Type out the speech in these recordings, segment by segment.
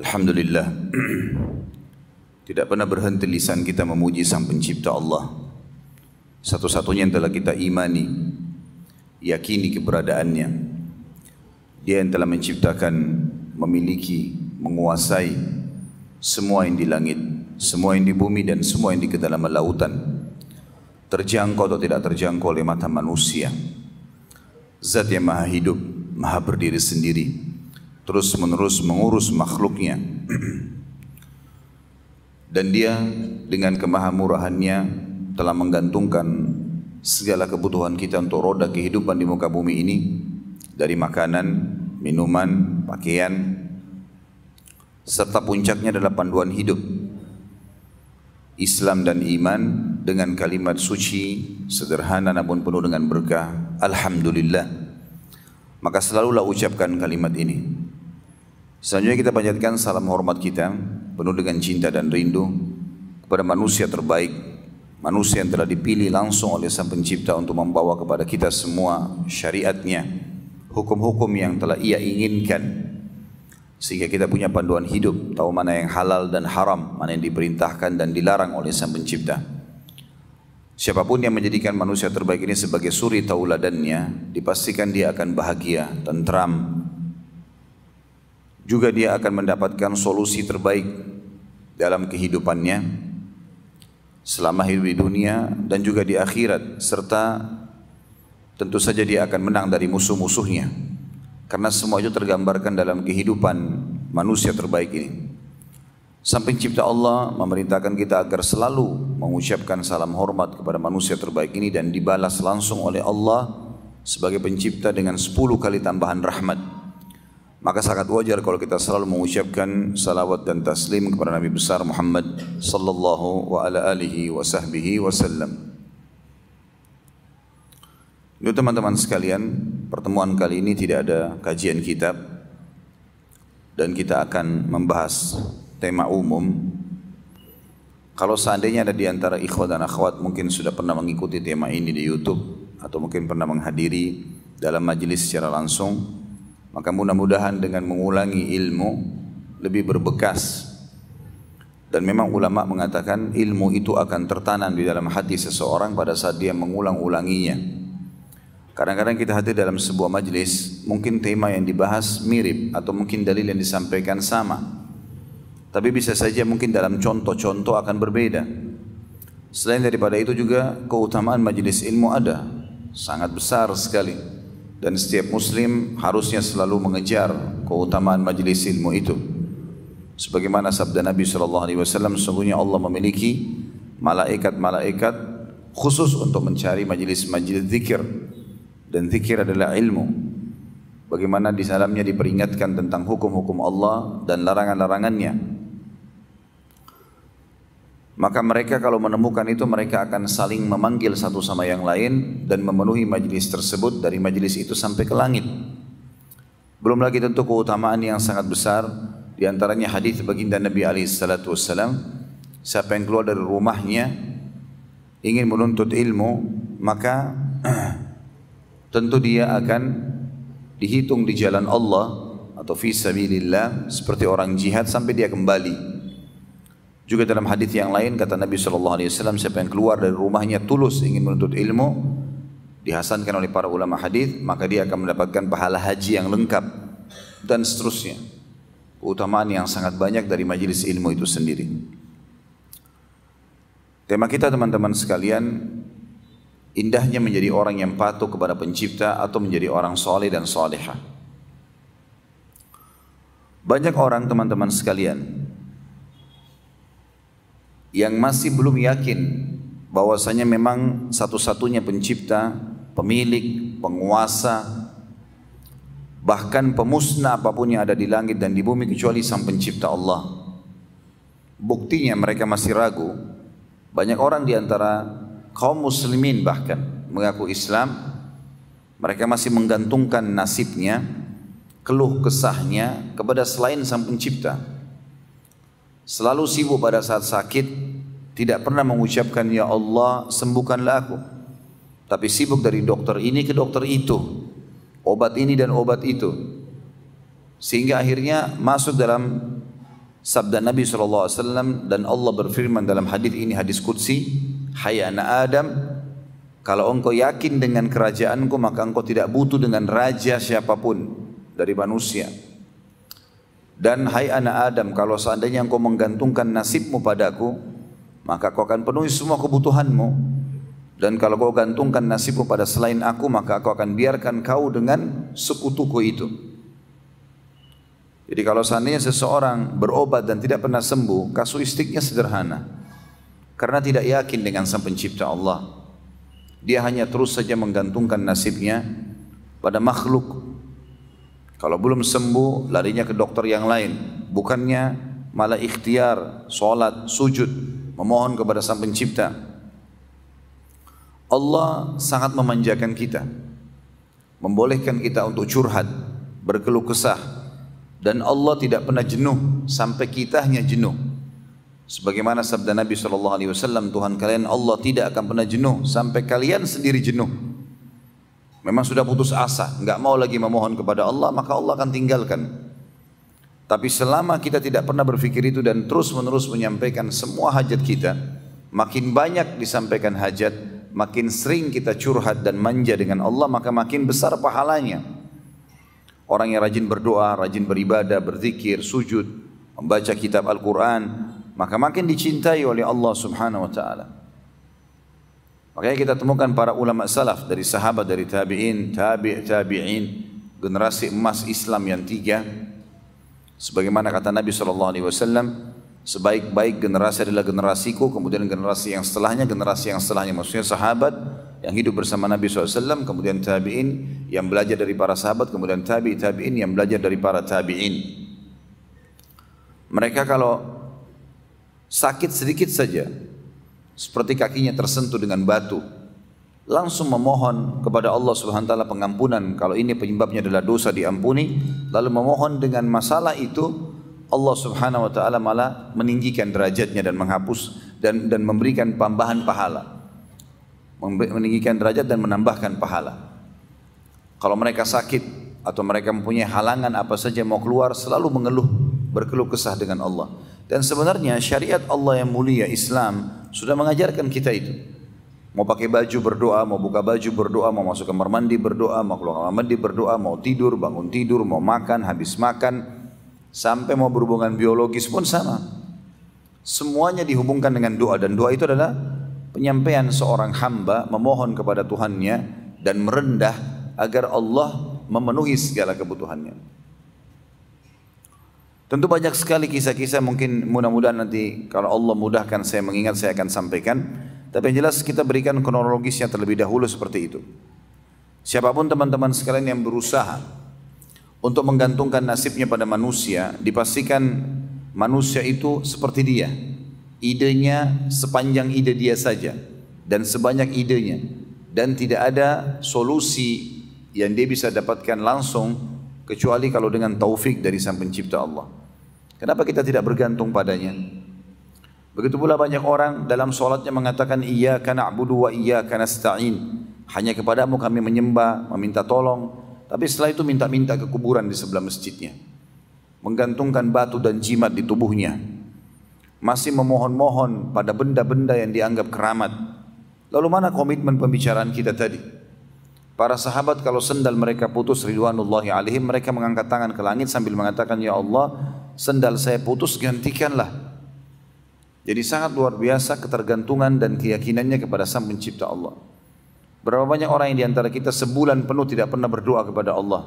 Alhamdulillah, tidak pernah berhenti lisan kita memuji Sang Pencipta Allah, satu-satunya yang telah kita imani, yakini keberadaannya. Dia yang telah menciptakan, memiliki, menguasai semua yang di langit, semua yang di bumi dan semua yang di kedalaman lautan, terjangkau atau tidak terjangkau oleh mata manusia. Zat yang maha hidup, maha berdiri sendiri, terus menerus mengurus makhluknya. Dan dia dengan kemahamurahannya telah menggantungkan segala kebutuhan kita untuk roda kehidupan di muka bumi ini, dari makanan, minuman, pakaian, serta puncaknya adalah panduan hidup Islam dan iman dengan kalimat suci, sederhana namun penuh dengan berkah, Alhamdulillah. Maka selalulah ucapkan kalimat ini. Selanjutnya kita panjatkan salam hormat kita penuh dengan cinta dan rindu kepada manusia terbaik, manusia yang telah dipilih langsung oleh Sang Pencipta untuk membawa kepada kita semua syariatnya, hukum-hukum yang telah Ia inginkan, sehingga kita punya panduan hidup, tahu mana yang halal dan haram, mana yang diperintahkan dan dilarang oleh Sang Pencipta. Siapapun yang menjadikan manusia terbaik ini sebagai suri tauladannya, dipastikan dia akan bahagia, tentram. Juga dia akan mendapatkan solusi terbaik dalam kehidupannya selama hidup di dunia dan juga di akhirat, serta tentu saja dia akan menang dari musuh-musuhnya, karena semua itu tergambarkan dalam kehidupan manusia terbaik ini. Sang Pencipta Allah memerintahkan kita agar selalu mengucapkan salam hormat kepada manusia terbaik ini dan dibalas langsung oleh Allah sebagai Pencipta dengan 10 kali tambahan rahmat. Maka sangat wajar kalau kita selalu mengucapkan salawat dan taslim kepada Nabi besar Muhammad sallallahu wa ala alihi wa sahbihi wasallam. Itu teman-teman sekalian, pertemuan kali ini tidak ada kajian kitab dan kita akan membahas tema umum. Kalau seandainya ada di antara ikhwah dan akhwat mungkin sudah pernah mengikuti tema ini di YouTube atau mungkin pernah menghadiri dalam majelis secara langsung, maka mudah-mudahan dengan mengulangi ilmu lebih berbekas. Dan memang ulama mengatakan ilmu itu akan tertanam di dalam hati seseorang pada saat dia mengulang-ulanginya. Kadang-kadang kita hadir dalam sebuah majlis, mungkin tema yang dibahas mirip atau mungkin dalil yang disampaikan sama, tapi bisa saja mungkin dalam contoh-contoh akan berbeda. Selain daripada itu juga keutamaan majlis ilmu ada sangat besar sekali. Dan setiap muslim harusnya selalu mengejar keutamaan majlis ilmu itu. Sebagaimana sabda Nabi SAW, sesungguhnya Allah memiliki malaikat-malaikat khusus untuk mencari majlis-majlis zikir. Dan zikir adalah ilmu. Bagaimana di dalamnya diperingatkan tentang hukum-hukum Allah dan larangan-larangannya. Maka mereka kalau menemukan itu, mereka akan saling memanggil satu sama yang lain dan memenuhi majlis tersebut dari majlis itu sampai ke langit. Belum lagi tentu keutamaan yang sangat besar, di antaranya hadis baginda Nabi SAW, siapa yang keluar dari rumahnya ingin menuntut ilmu, maka tentu dia akan dihitung di jalan Allah atau fi sabilillah seperti orang jihad sampai dia kembali. Juga dalam hadis yang lain kata Nabi SAW, siapa yang keluar dari rumahnya tulus ingin menuntut ilmu, dihasankan oleh para ulama hadis, maka dia akan mendapatkan pahala haji yang lengkap dan seterusnya. Keutamaan yang sangat banyak dari majelis ilmu itu sendiri. Tema kita teman-teman sekalian, indahnya menjadi orang yang patuh kepada Pencipta atau menjadi orang soleh dan solehah. Banyak orang teman-teman sekalian yang masih belum yakin bahwasanya memang satu-satunya pencipta, pemilik, penguasa, bahkan pemusnah apapun yang ada di langit dan di bumi kecuali Sang Pencipta Allah. Buktinya mereka masih ragu. Banyak orang di antara kaum muslimin bahkan mengaku Islam, mereka masih menggantungkan nasibnya, keluh kesahnya kepada selain Sang Pencipta. Selalu sibuk pada saat sakit, tidak pernah mengucapkan ya Allah sembuhkanlah aku, tapi sibuk dari dokter ini ke dokter itu, obat ini dan obat itu, sehingga akhirnya masuk dalam Sabda Nabi SAW dan Allah berfirman dalam hadis ini, hadis qudsi, hai anak Adam, kalau engkau yakin dengan kerajaanku maka engkau tidak butuh dengan raja siapapun dari manusia. Dan hai anak Adam, kalau seandainya engkau menggantungkan nasibmu padaku, maka kau akan penuhi semua kebutuhanmu. Dan kalau kau gantungkan nasibmu pada selain aku, maka aku akan biarkan kau dengan sekutuku itu. Jadi kalau seandainya seseorang berobat dan tidak pernah sembuh, kasuistiknya sederhana. Karena tidak yakin dengan Sang Pencipta Allah. Dia hanya terus saja menggantungkan nasibnya pada makhluk. Kalau belum sembuh, larinya ke dokter yang lain. Bukannya malah ikhtiar, sholat, sujud, memohon kepada Sang Pencipta. Allah sangat memanjakan kita, membolehkan kita untuk curhat, berkeluh kesah, dan Allah tidak pernah jenuh sampai kita hanya jenuh. Sebagaimana sabda Nabi SAW, Tuhan kalian Allah tidak akan pernah jenuh sampai kalian sendiri jenuh. Memang sudah putus asa, enggak mau lagi memohon kepada Allah, maka Allah akan tinggalkan. Tapi selama kita tidak pernah berfikir itu dan terus menerus menyampaikan semua hajat kita, makin banyak disampaikan hajat, makin sering kita curhat dan manja dengan Allah, maka makin besar pahalanya. Orang yang rajin berdoa, rajin beribadah, berzikir, sujud, membaca kitab Al-Quran, maka makin dicintai oleh Allah Subhanahu wa ta'ala. Makanya kita temukan para ulama salaf, dari sahabat, dari tabi'in, tabi'in, generasi emas Islam yang tiga. Sebagaimana kata Nabi SAW, sebaik-baik generasi adalah generasiku, kemudian generasi yang setelahnya, maksudnya sahabat yang hidup bersama Nabi SAW, kemudian tabi'in yang belajar dari para sahabat, kemudian tabi'in yang belajar dari para tabi'in. Mereka kalau sakit sedikit saja, seperti kakinya tersentuh dengan batu, langsung memohon kepada Allah Subhanahu wa ta'ala pengampunan. Kalau ini penyebabnya adalah dosa, diampuni, lalu memohon dengan masalah itu, Allah Subhanahu wa ta'ala malah meninggikan derajatnya dan menghapus dan memberikan tambahan pahala. Meninggikan derajat dan menambahkan pahala. Kalau mereka sakit atau mereka mempunyai halangan apa saja mau keluar, selalu mengeluh, berkeluh kesah dengan Allah. Dan sebenarnya syariat Allah yang mulia, Islam, sudah mengajarkan kita itu. Mau pakai baju berdoa, mau buka baju berdoa, mau masuk kamar mandi berdoa, mau keluar kamar mandi berdoa, mau tidur, bangun tidur, mau makan, habis makan, sampai mau berhubungan biologis pun sama. Semuanya dihubungkan dengan doa, dan doa itu adalah penyampaian seorang hamba memohon kepada Tuhannya dan merendah agar Allah memenuhi segala kebutuhannya. Tentu banyak sekali kisah-kisah, mungkin mudah-mudahan nanti kalau Allah mudahkan saya mengingat, saya akan sampaikan. Tapi yang jelas kita berikan kronologisnya terlebih dahulu seperti itu. Siapapun teman-teman sekalian yang berusaha untuk menggantungkan nasibnya pada manusia, dipastikan manusia itu seperti dia. Idenya sepanjang ide dia saja dan sebanyak idenya, dan tidak ada solusi yang dia bisa dapatkan langsung kecuali kalau dengan taufik dari Sang Pencipta Allah. Kenapa kita tidak bergantung padanya? Begitu pula banyak orang dalam sholatnya mengatakan iyyaka na'budu wa iyyaka nasta'in. Hanya kepadamu kami menyembah, meminta tolong. Tapi setelah itu minta-minta ke kuburan di sebelah masjidnya, menggantungkan batu dan jimat di tubuhnya, masih memohon-mohon pada benda-benda yang dianggap keramat. Lalu mana komitmen pembicaraan kita tadi? Para sahabat kalau sendal mereka putus ridwanullahi alaihim, mereka mengangkat tangan ke langit sambil mengatakan, ya Allah, sendal saya putus, gantikanlah. Jadi sangat luar biasa ketergantungan dan keyakinannya kepada Sang Pencipta Allah. Berapa banyak orang yang diantara kita sebulan penuh tidak pernah berdoa kepada Allah,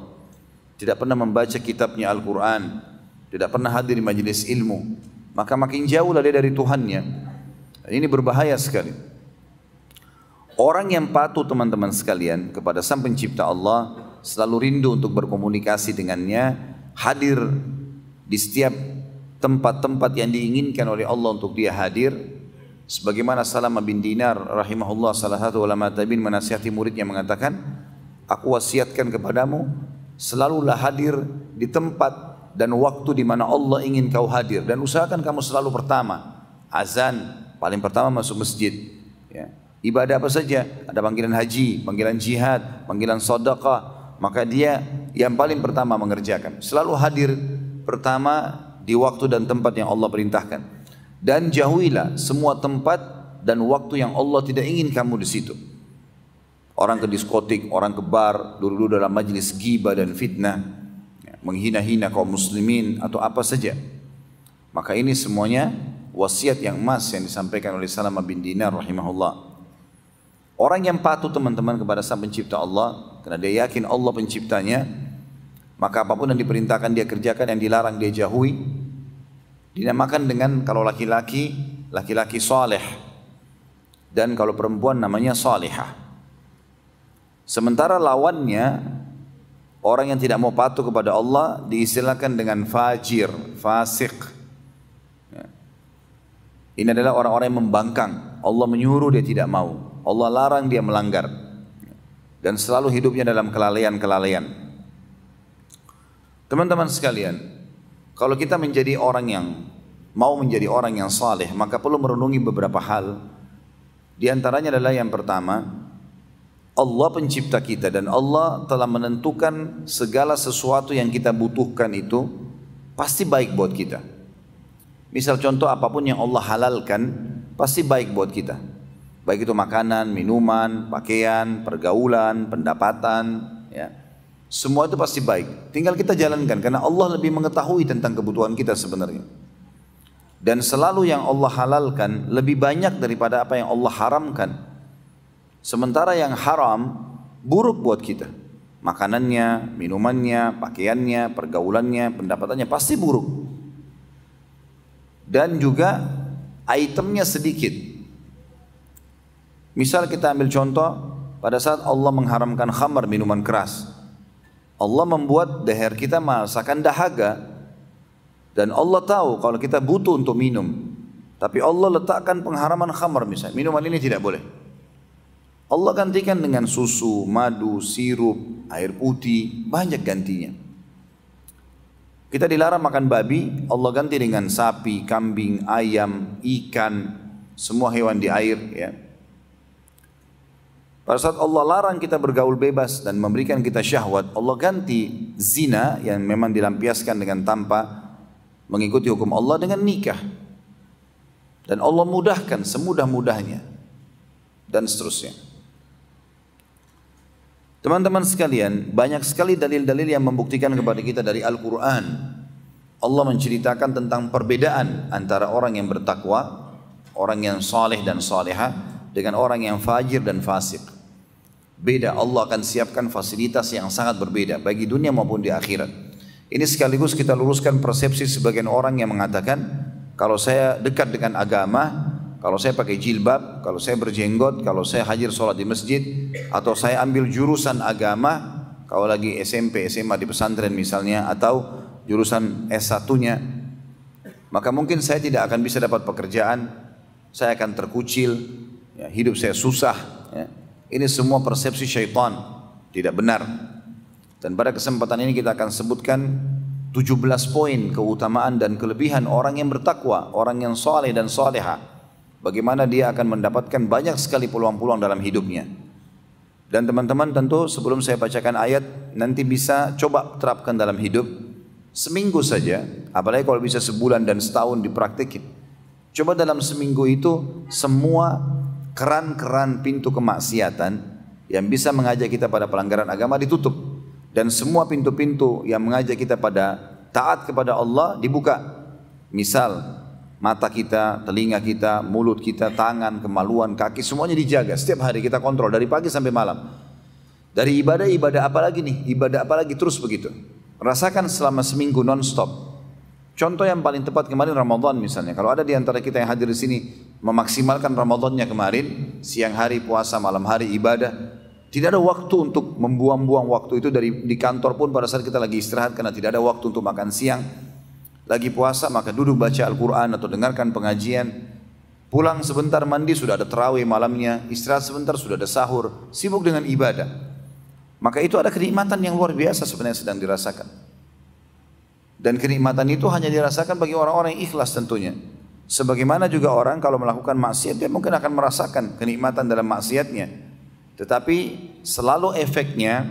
tidak pernah membaca kitabnya Al-Quran, tidak pernah hadir di majelis ilmu, maka makin jauhlah dia dari Tuhannya. Ini berbahaya sekali. Orang yang patuh teman-teman sekalian kepada Sang Pencipta Allah, selalu rindu untuk berkomunikasi dengannya, hadir di setiap tempat-tempat yang diinginkan oleh Allah untuk dia hadir. Sebagaimana Salamah bin Dinar rahimahullah, salah satu ulama tabi'in, menasihati muridnya mengatakan, aku wasiatkan kepadamu, selalulah hadir di tempat dan waktu di mana Allah ingin kau hadir, dan usahakan kamu selalu pertama. Azan, paling pertama masuk masjid, ya. Ibadah apa saja, ada panggilan haji, panggilan jihad, panggilan sedekah, maka dia yang paling pertama mengerjakan. Selalu hadir pertama di waktu dan tempat yang Allah perintahkan. Dan jauhilah semua tempat dan waktu yang Allah tidak ingin kamu di situ. Orang ke diskotik, orang ke bar, duduk dalam majlis ghibah dan fitnah, menghina-hina kaum muslimin atau apa saja. Maka ini semuanya wasiat yang emas yang disampaikan oleh Salamah bin Dinar rahimahullah. Orang yang patuh teman-teman kepada Sang Pencipta Allah, karena dia yakin Allah penciptanya, maka apapun yang diperintahkan dia kerjakan, yang dilarang dia jauhi. Dinamakan dengan kalau laki-laki, laki-laki saleh, dan kalau perempuan namanya salihah. Sementara lawannya, orang yang tidak mau patuh kepada Allah diistilahkan dengan fajir, fasik. Ini adalah orang-orang yang membangkang. Allah menyuruh dia tidak mau, Allah larang dia melanggar, dan selalu hidupnya dalam kelalaian-kelalaian. Teman-teman sekalian, kalau kita menjadi orang yang mau menjadi orang yang saleh, maka perlu merenungi beberapa hal. Di antaranya adalah yang pertama, Allah pencipta kita dan Allah telah menentukan segala sesuatu yang kita butuhkan itu pasti baik buat kita. Misal contoh, apapun yang Allah halalkan pasti baik buat kita. Baik itu makanan, minuman, pakaian, pergaulan, pendapatan, ya. Semua itu pasti baik. Tinggal kita jalankan karena Allah lebih mengetahui tentang kebutuhan kita sebenarnya. Dan selalu yang Allah halalkan lebih banyak daripada apa yang Allah haramkan. Sementara yang haram buruk buat kita. Makanannya, minumannya, pakaiannya, pergaulannya, pendapatannya pasti buruk. Dan juga itemnya sedikit. Misal kita ambil contoh, pada saat Allah mengharamkan khamar, minuman keras, Allah membuat leher kita merasakan dahaga. Dan Allah tahu kalau kita butuh untuk minum, tapi Allah letakkan pengharaman khamar misalnya, minuman ini tidak boleh. Allah gantikan dengan susu, madu, sirup, air putih, banyak gantinya. Kita dilarang makan babi, Allah ganti dengan sapi, kambing, ayam, ikan, semua hewan di air, ya. Pada saat Allah larang kita bergaul bebas dan memberikan kita syahwat, Allah ganti zina yang memang dilampiaskan dengan tanpa mengikuti hukum Allah dengan nikah. Dan Allah mudahkan semudah-mudahnya dan seterusnya. Teman-teman sekalian, banyak sekali dalil-dalil yang membuktikan kepada kita dari Al-Quran. Allah menceritakan tentang perbedaan antara orang yang bertakwa, orang yang saleh dan salihah, dengan orang yang fajir dan fasik. Beda, Allah akan siapkan fasilitas yang sangat berbeda bagi dunia maupun di akhirat. Ini sekaligus kita luruskan persepsi sebagian orang yang mengatakan, kalau saya dekat dengan agama, kalau saya pakai jilbab, kalau saya berjenggot, kalau saya hadir sholat di masjid, atau saya ambil jurusan agama, kalau lagi SMP, SMA di pesantren misalnya, atau jurusan S1-nya, maka mungkin saya tidak akan bisa dapat pekerjaan, saya akan terkucil, ya, hidup saya susah. Ya. Ini semua persepsi syaitan, tidak benar. Dan pada kesempatan ini kita akan sebutkan 17 poin keutamaan dan kelebihan orang yang bertakwa, orang yang saleh dan salihah. Bagaimana dia akan mendapatkan banyak sekali peluang-peluang dalam hidupnya. Dan teman-teman tentu sebelum saya bacakan ayat, nanti bisa coba terapkan dalam hidup seminggu saja, apalagi kalau bisa sebulan dan setahun dipraktikin. Coba dalam seminggu itu semua keran-keran pintu kemaksiatan yang bisa mengajak kita pada pelanggaran agama ditutup, dan semua pintu-pintu yang mengajak kita pada taat kepada Allah dibuka. Misal mata kita, telinga kita, mulut kita, tangan, kemaluan, kaki, semuanya dijaga. Setiap hari kita kontrol dari pagi sampai malam. Dari ibadah apa lagi nih? Ibadah apa lagi? Terus begitu. Rasakan selama seminggu non-stop. Contoh yang paling tepat kemarin Ramadan misalnya. Kalau ada di antara kita yang hadir di sini memaksimalkan Ramadannya kemarin, siang hari puasa, malam hari ibadah, tidak ada waktu untuk membuang-buang waktu itu di kantor pun pada saat kita lagi istirahat karena tidak ada waktu untuk makan siang. Lagi puasa maka duduk baca Al-Quran atau dengarkan pengajian. Pulang sebentar mandi sudah ada tarawih malamnya, istirahat sebentar sudah ada sahur, sibuk dengan ibadah. Maka itu ada kenikmatan yang luar biasa sebenarnya sedang dirasakan. Dan kenikmatan itu hanya dirasakan bagi orang-orang yang ikhlas tentunya. Sebagaimana juga orang kalau melakukan maksiat dia mungkin akan merasakan kenikmatan dalam maksiatnya. Tetapi selalu efeknya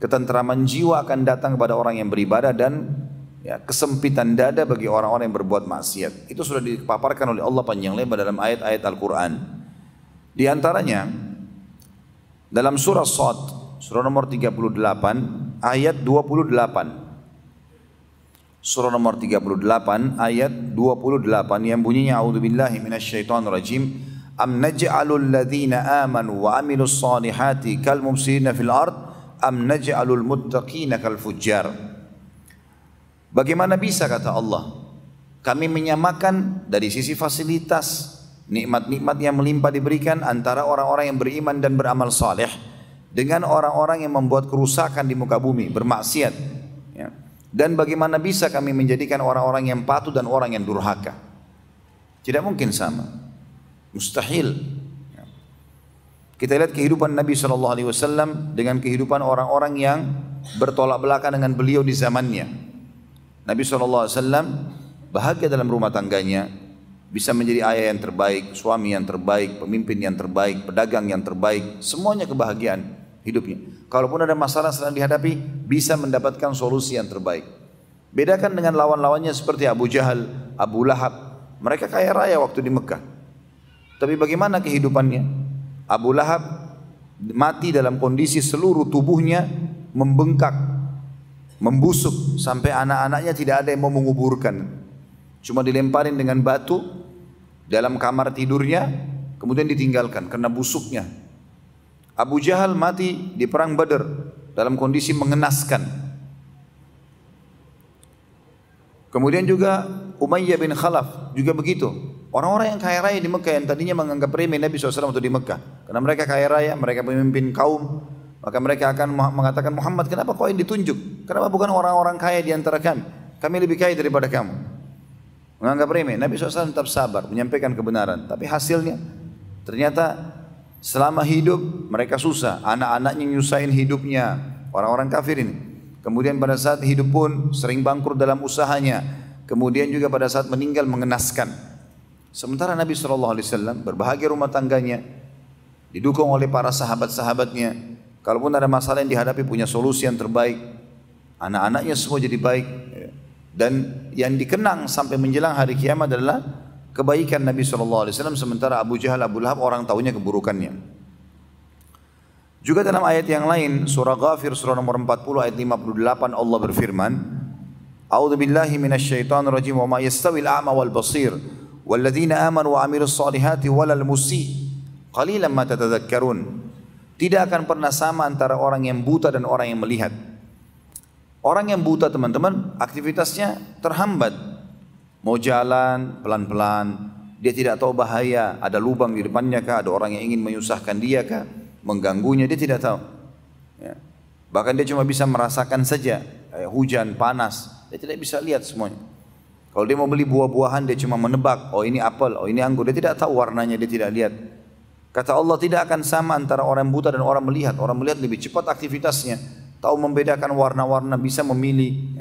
ketentraman jiwa akan datang kepada orang yang beribadah dan ya, kesempitan dada bagi orang-orang yang berbuat maksiat. Itu sudah dipaparkan oleh Allah panjang lebar dalam ayat-ayat Al-Quran. Di antaranya dalam surah Shad, surah nomor 38 ayat 28. Surah nomor 38 ayat 28 yang bunyinya a'udzubillahi minasyaitonirrajim. Am naj'alul ladzina amanu wa amilus solihati kal mufsidina fil ard am naj'alul muttaqina kal fujjar. Bagaimana bisa, kata Allah, kami menyamakan dari sisi fasilitas, nikmat-nikmat yang melimpah diberikan antara orang-orang yang beriman dan beramal saleh dengan orang-orang yang membuat kerusakan di muka bumi, bermaksiat, ya. Dan bagaimana bisa kami menjadikan orang-orang yang patuh dan orang yang durhaka? Tidak mungkin sama, mustahil. Kita lihat kehidupan Nabi SAW dengan kehidupan orang-orang yang bertolak belakang dengan beliau di zamannya. Nabi SAW bahagia dalam rumah tangganya, bisa menjadi ayah yang terbaik, suami yang terbaik, pemimpin yang terbaik, pedagang yang terbaik, semuanya kebahagiaan hidupnya. Kalaupun ada masalah sedang dihadapi, bisa mendapatkan solusi yang terbaik. Bedakan dengan lawan-lawannya seperti Abu Jahal, Abu Lahab. Mereka kaya raya waktu di Mekah. Tapi bagaimana kehidupannya? Abu Lahab mati dalam kondisi seluruh tubuhnya membengkak, membusuk, sampai anak-anaknya tidak ada yang mau menguburkan. Cuma dilemparin dengan batu dalam kamar tidurnya, kemudian ditinggalkan karena busuknya. Abu Jahal mati di perang Badar dalam kondisi mengenaskan. Kemudian juga Umayyah bin Khalaf juga begitu. Orang-orang yang kaya raya di Mekah yang tadinya menganggap remeh Nabi SAW waktu di Mekah, karena mereka kaya raya, mereka pemimpin kaum, maka mereka akan mengatakan, Muhammad, kenapa kau yang ditunjuk? Kenapa bukan orang-orang kaya di antara kami? Kami lebih kaya daripada kamu. Menganggap remeh. Nabi SAW tetap sabar, menyampaikan kebenaran. Tapi hasilnya ternyata selama hidup mereka susah, anak-anaknya nyusahin hidupnya, orang-orang kafir ini. Kemudian pada saat hidup pun sering bangkrut dalam usahanya. Kemudian juga pada saat meninggal mengenaskan. Sementara Nabi SAW berbahagia rumah tangganya, didukung oleh para sahabat-sahabatnya. Kalaupun ada masalah yang dihadapi punya solusi yang terbaik. Anak-anaknya semua jadi baik. Dan yang dikenang sampai menjelang hari kiamat adalah kebaikan Nabi SAW, sementara Abu Jahal, Abu Lahab orang tahunya keburukannya. Juga dalam ayat yang lain, surah Ghafir, surah nomor 40 ayat 58, Allah berfirman, A'udzubillahi minasyaitonirrajim, wa ma yastawil a'ma wal basir, walladzina amanu wa amilus solihati walal musi, qalilan ma tatadzakkarun. Tidak akan pernah sama antara orang yang buta dan orang yang melihat. Orang yang buta, teman-teman, aktivitasnya terhambat. Mau jalan pelan-pelan, dia tidak tahu bahaya, ada lubang di depannya kah, ada orang yang ingin menyusahkan dia kah, mengganggunya, dia tidak tahu. Ya. Bahkan dia cuma bisa merasakan saja, hujan, panas, dia tidak bisa lihat semuanya. Kalau dia mau beli buah-buahan, dia cuma menebak, oh ini apel, oh ini anggur, dia tidak tahu warnanya, dia tidak lihat. Kata Allah, tidak akan sama antara orang buta dan orang melihat. Orang melihat lebih cepat aktivitasnya, tahu membedakan warna-warna, bisa memilih.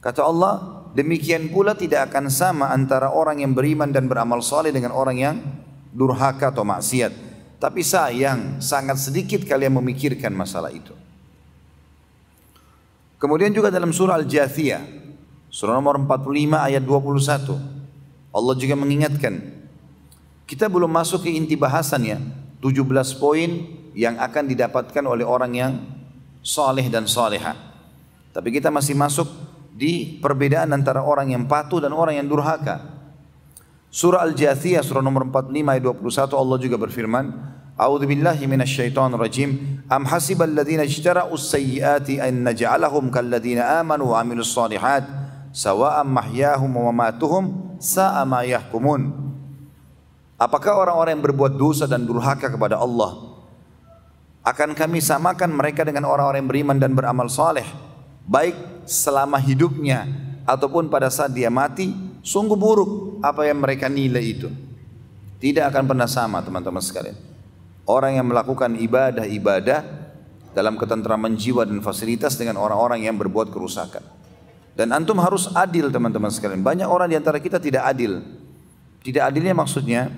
Kata Allah, demikian pula tidak akan sama antara orang yang beriman dan beramal saleh dengan orang yang durhaka atau maksiat. Tapi sayang, sangat sedikit kalian memikirkan masalah itu. Kemudian juga dalam surah Al-Jathiyah, surah nomor 45 ayat 21, Allah juga mengingatkan, kita belum masuk ke inti bahasannya, 17 poin yang akan didapatkan oleh orang yang saleh dan salehah. Tapi kita masih masuk di perbedaan antara orang yang patuh dan orang yang durhaka. Surah Al-Jathiyah surah nomor 45 ayat 21, Allah juga berfirman, A'udzubillahi minasyaitonirrajim, am hasibal ladzina ijtara'us sayyiati an naj'alahum kal ladzina amanu wa 'amilus shalihat sawa'an mahyahum wa mamatuhum sa'a ma yahkumun. Apakah orang-orang yang berbuat dosa dan durhaka kepada Allah akan kami samakan mereka dengan orang-orang yang beriman dan beramal saleh, baik selama hidupnya ataupun pada saat dia mati? Sungguh buruk apa yang mereka nilai itu. Tidak akan pernah sama, teman-teman sekalian. Orang yang melakukan ibadah-ibadah dalam ketentraman jiwa dan fasilitas dengan orang-orang yang berbuat kerusakan. Dan antum harus adil, teman-teman sekalian. Banyak orang di antara kita tidak adil. Tidak adilnya maksudnya,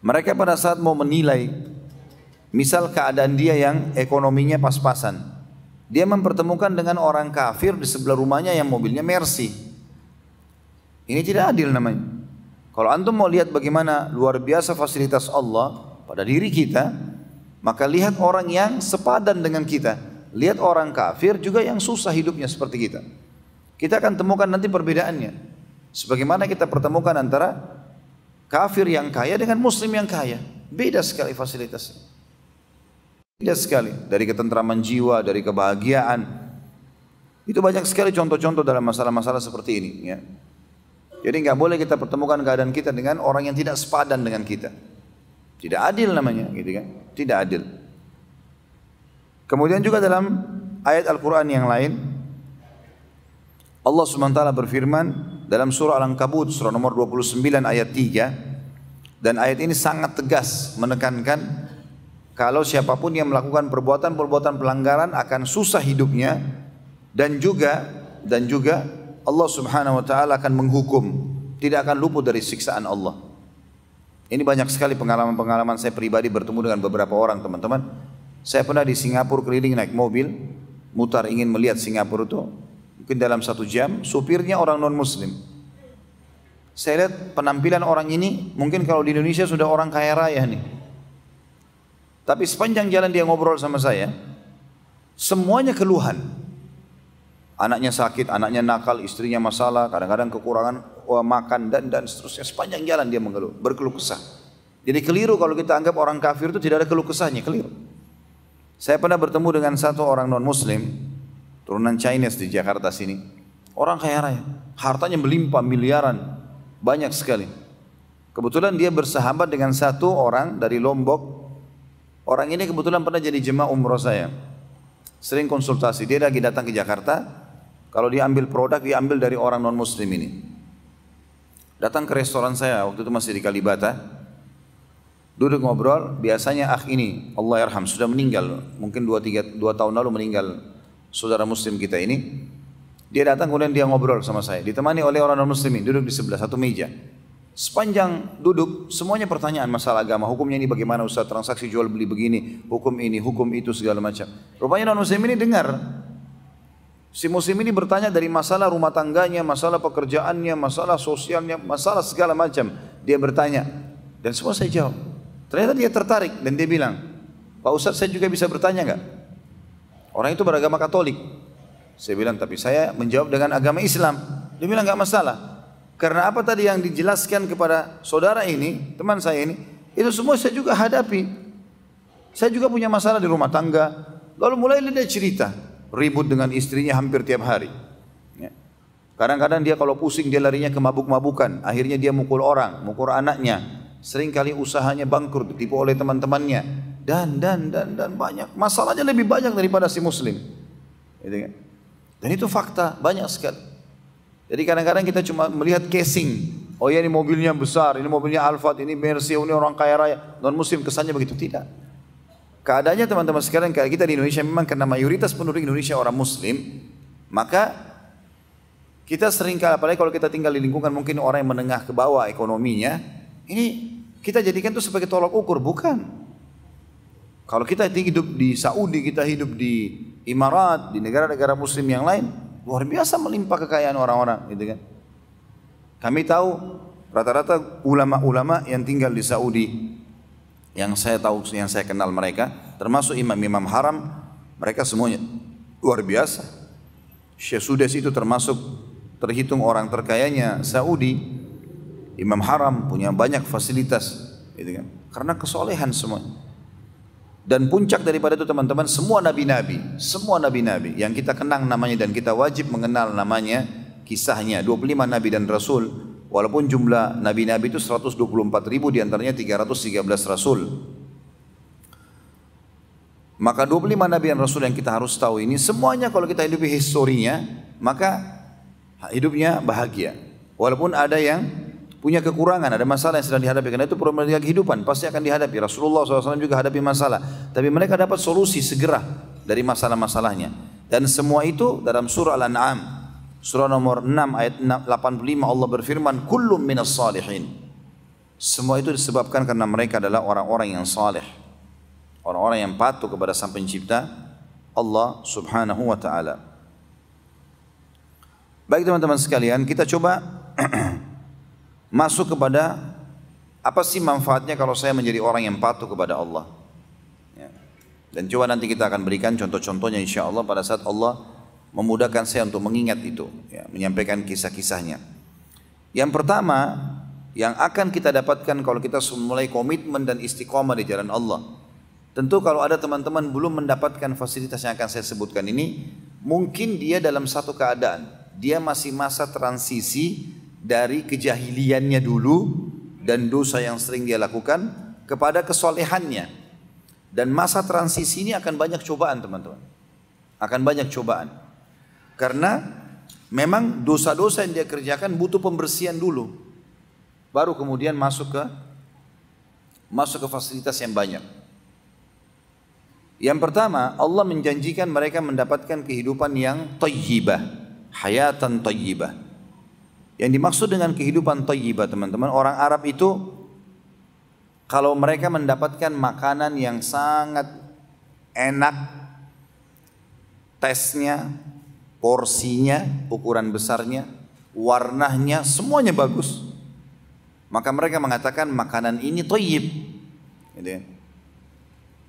mereka pada saat mau menilai, misal keadaan dia yang ekonominya pas-pasan, dia mempertemukan dengan orang kafir di sebelah rumahnya yang mobilnya Mercy. Ini tidak adil namanya. Kalau antum mau lihat bagaimana luar biasa fasilitas Allah pada diri kita, maka lihat orang yang sepadan dengan kita. Lihat orang kafir juga yang susah hidupnya seperti kita. Kita akan temukan nanti perbedaannya. Sebagaimana kita pertemukan antara kafir yang kaya dengan muslim yang kaya. Beda sekali fasilitasnya. Beda sekali, dari ketentraman jiwa, dari kebahagiaan. Itu banyak sekali contoh-contoh dalam masalah-masalah seperti ini. Ya. Jadi nggak boleh kita pertemukan keadaan kita dengan orang yang tidak sepadan dengan kita. Tidak adil namanya, gitu kan? Tidak adil. Kemudian juga dalam ayat Al-Quran yang lain, Allah SWT berfirman dalam surah Al-Ankabut, surah nomor 29 ayat 3, dan ayat ini sangat tegas menekankan kalau siapapun yang melakukan perbuatan-perbuatan pelanggaran akan susah hidupnya, dan juga Allah Subhanahu wa taala akan menghukum, tidak akan luput dari siksaan Allah. Ini banyak sekali pengalaman-pengalaman saya pribadi bertemu dengan beberapa orang, teman-teman. Saya pernah di Singapura keliling naik mobil, mutar ingin melihat Singapura itu, mungkin dalam 1 jam, supirnya orang non muslim. Saya lihat penampilan orang ini, mungkin kalau di Indonesia sudah orang kaya raya nih. Tapi sepanjang jalan dia ngobrol sama saya, semuanya keluhan. Anaknya sakit, anaknya nakal, istrinya masalah, kadang-kadang kekurangan makan dan seterusnya. Sepanjang jalan dia mengeluh, berkeluh kesah. Jadi keliru kalau kita anggap orang kafir itu tidak ada keluh kesahnya, keliru. Saya pernah bertemu dengan satu orang non muslim, turunan Chinese di Jakarta sini. Orang kaya raya, hartanya melimpah miliaran, banyak sekali. Kebetulan dia bersahabat dengan satu orang dari Lombok. Orang ini kebetulan pernah jadi jemaah umroh saya. Sering konsultasi, dia lagi datang ke Jakarta. Kalau dia ambil produk, dia ambil dari orang non muslim ini. Datang ke restoran saya, waktu itu masih di Kalibata. Duduk ngobrol, biasanya ini, Allah yarham, sudah meninggal. Mungkin 2 tahun lalu meninggal saudara muslim kita ini. Dia datang kemudian dia ngobrol sama saya. Ditemani oleh orang non muslimin, duduk di sebelah satu meja. Sepanjang duduk, semuanya pertanyaan masalah agama. Hukumnya ini bagaimana Ustaz, transaksi jual beli begini, hukum ini, hukum itu, segala macam. Rupanya non muslim ini dengar. Si muslim ini bertanya dari masalah rumah tangganya, masalah pekerjaannya, masalah sosialnya, masalah segala macam. Dia bertanya, dan semua saya jawab. Ternyata dia tertarik dan dia bilang, Pak Ustaz, saya juga bisa bertanya enggak? Orang itu beragama Katolik. Saya bilang, tapi saya menjawab dengan agama Islam. Dia bilang enggak masalah. Karena apa tadi yang dijelaskan kepada saudara ini, teman saya ini, itu semua saya juga hadapi. Saya juga punya masalah di rumah tangga. Lalu mulai dia cerita, ribut dengan istrinya hampir tiap hari. Kadang-kadang dia kalau pusing dia larinya ke mabuk-mabukan. Akhirnya dia mukul orang, mukul anaknya. Seringkali usahanya bangkrut, ditipu oleh teman-temannya. Dan banyak. Masalahnya lebih banyak daripada si muslim. Dan itu fakta, banyak sekali. Jadi kadang-kadang kita cuma melihat casing. Oh ya, ini mobilnya besar, ini mobilnya Alphard, ini Mercy, ini orang kaya raya. Non muslim kesannya begitu, tidak. Keadaannya teman-teman sekalian, kayak kita di Indonesia memang karena mayoritas penduduk Indonesia orang muslim, maka kita seringkali, apalagi kalau kita tinggal di lingkungan mungkin orang yang menengah ke bawah ekonominya, ini kita jadikan itu sebagai tolak ukur, bukan. Kalau kita hidup di Saudi, kita hidup di Emirat, di negara-negara muslim yang lain, luar biasa melimpah kekayaan orang-orang, gitu kan. Kami tahu rata-rata ulama-ulama yang tinggal di Saudi, yang saya tahu, yang saya kenal mereka, termasuk imam-imam haram, mereka semuanya luar biasa. Syekh Sudes itu terhitung orang terkayanya Saudi, imam haram, punya banyak fasilitas, gitu kan. Karena kesolehan semua. Dan puncak daripada itu teman-teman, semua nabi-nabi yang kita kenang namanya dan kita wajib mengenal namanya, kisahnya, 25 nabi dan rasul, walaupun jumlah nabi-nabi itu 124.000, diantaranya 313 rasul. Maka 25 nabi dan rasul yang kita harus tahu ini, semuanya kalau kita hidupi historinya, maka hidupnya bahagia. Walaupun ada yang punya kekurangan, ada masalah yang sedang dihadapi, karena itu problematika kehidupan pasti akan dihadapi. Rasulullah SAW juga hadapi masalah, tapi mereka dapat solusi segera dari masalah-masalahnya. Dan semua itu dalam surah Al-An'am, surah nomor 6 ayat 85, Allah berfirman, kullum minas salihin. Semua itu disebabkan karena mereka adalah orang-orang yang saleh, orang-orang yang patuh kepada Sang Pencipta Allah Subhanahu wa taala. Baik teman-teman sekalian, kita coba masuk kepada apa sih manfaatnya kalau saya menjadi orang yang patuh kepada Allah. Ya. Dan coba nanti kita akan berikan contoh-contohnya insya Allah pada saat Allah memudahkan saya untuk mengingat itu, ya, menyampaikan kisah-kisahnya. Yang pertama yang akan kita dapatkan kalau kita mulai komitmen dan istiqomah di jalan Allah. Tentu kalau ada teman-teman belum mendapatkan fasilitas yang akan saya sebutkan ini, mungkin dia dalam satu keadaan. Dia masih masa transisi dari kejahiliannya dulu dan dosa yang sering dia lakukan kepada kesolehannya. Dan masa transisi ini akan banyak cobaan teman-teman. Akan banyak cobaan. Karena memang dosa-dosa yang dia kerjakan butuh pembersihan dulu. Baru kemudian masuk ke fasilitas yang banyak. Yang pertama, Allah menjanjikan mereka mendapatkan kehidupan yang thayyibah. Hayatan thayyibah. Yang dimaksud dengan kehidupan thayyibah teman-teman, orang Arab itu kalau mereka mendapatkan makanan yang sangat enak, tesnya, porsinya, ukuran besarnya, warnanya, semuanya bagus, maka mereka mengatakan makanan ini thayyib, gitu ya,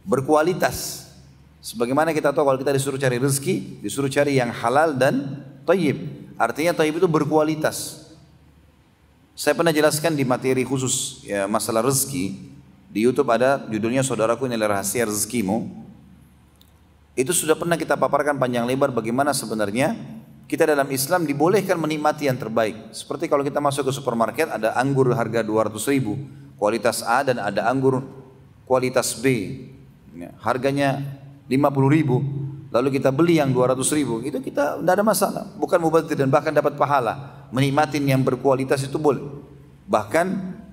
berkualitas. Sebagaimana kita tahu kalau kita disuruh cari rezeki, disuruh cari yang halal dan thayyib. Artinya thayyib itu berkualitas. Saya pernah jelaskan di materi khusus ya, masalah rezeki. Di YouTube ada judulnya Saudaraku Inilah Rahasia Rezekimu. Itu sudah pernah kita paparkan panjang lebar bagaimana sebenarnya kita dalam Islam dibolehkan menikmati yang terbaik. Seperti kalau kita masuk ke supermarket ada anggur harga 200.000 kualitas A dan ada anggur kualitas B. Ya, harganya 50.000, lalu kita beli yang 200.000, itu kita tidak ada masalah, bukan mubazir dan bahkan dapat pahala. Menikmatin yang berkualitas itu boleh. Bahkan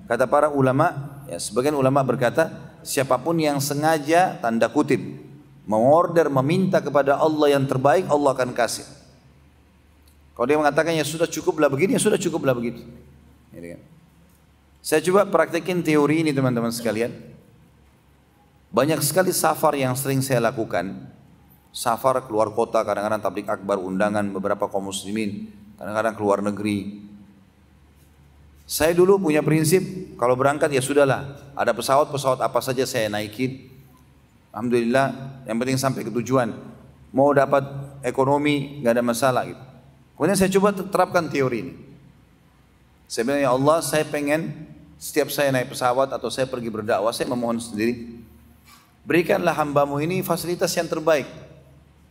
kata para ulama, ya, sebagian ulama berkata, siapapun yang sengaja tanda kutip mengorder meminta kepada Allah yang terbaik, Allah akan kasih. Kalau dia mengatakan ya sudah cukuplah begini, ya sudah cukuplah begitu. Saya coba praktekin teori ini teman-teman sekalian. Banyak sekali safar yang sering saya lakukan. Safar keluar kota, kadang-kadang tablik akbar, undangan beberapa kaum muslimin, kadang-kadang keluar negeri. Saya dulu punya prinsip, kalau berangkat ya sudahlah, ada pesawat apa saja saya naikin. Alhamdulillah, yang penting sampai ke tujuan. Mau dapat ekonomi, gak ada masalah gitu. Kemudian saya coba terapkan teori ini. Saya bilang, ya Allah, saya pengen setiap saya naik pesawat atau saya pergi berdakwah, saya memohon sendiri, berikanlah hambamu ini fasilitas yang terbaik.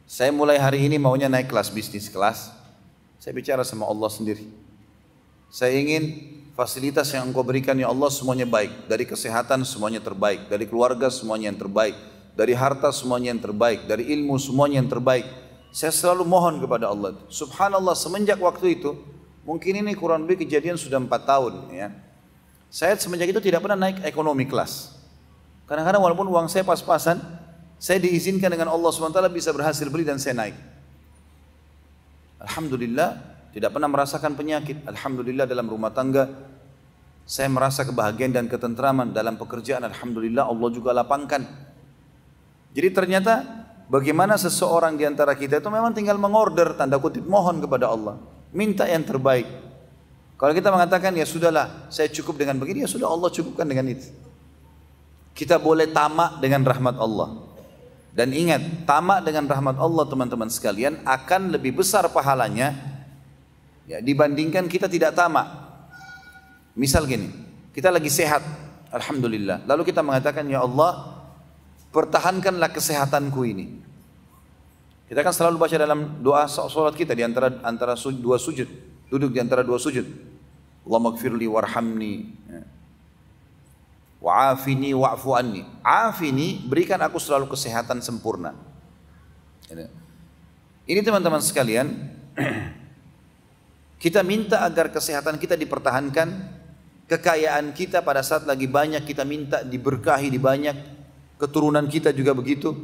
Saya mulai hari ini maunya naik kelas bisnis kelas. Saya bicara sama Allah sendiri. Saya ingin fasilitas yang engkau berikan ya Allah semuanya baik. Dari kesehatan semuanya terbaik. Dari keluarga semuanya yang terbaik. Dari harta semuanya yang terbaik. Dari ilmu semuanya yang terbaik. Saya selalu mohon kepada Allah. Subhanallah, semenjak waktu itu, mungkin ini kurang lebih kejadian sudah 4 tahun. Ya. Saya semenjak itu tidak pernah naik ekonomi kelas. Kadang-kadang walaupun uang saya pas-pasan, saya diizinkan dengan Allah SWT bisa berhasil beli dan saya naik. Alhamdulillah, tidak pernah merasakan penyakit. Alhamdulillah dalam rumah tangga, saya merasa kebahagiaan dan ketentraman. Dalam pekerjaan, Alhamdulillah Allah juga lapangkan. Jadi ternyata bagaimana seseorang di antara kita itu memang tinggal mengorder, tanda kutip, mohon kepada Allah. Minta yang terbaik. Kalau kita mengatakan, ya sudahlah, saya cukup dengan begini, ya sudah Allah cukupkan dengan itu. Kita boleh tamak dengan rahmat Allah. Dan ingat, tamak dengan rahmat Allah teman-teman sekalian akan lebih besar pahalanya ya, dibandingkan kita tidak tamak. Misal gini, kita lagi sehat, Alhamdulillah. Lalu kita mengatakan, ya Allah, pertahankanlah kesehatanku ini. Kita kan selalu baca dalam doa salat kita di antara dua sujud, duduk di antara dua sujud. Allahumma gfirli warhamni. Wa'afini wa'fu anni. Afini, berikan aku selalu kesehatan sempurna. Ini teman-teman sekalian, kita minta agar kesehatan kita dipertahankan, kekayaan kita pada saat lagi banyak kita minta diberkahi di banyak, keturunan kita juga begitu.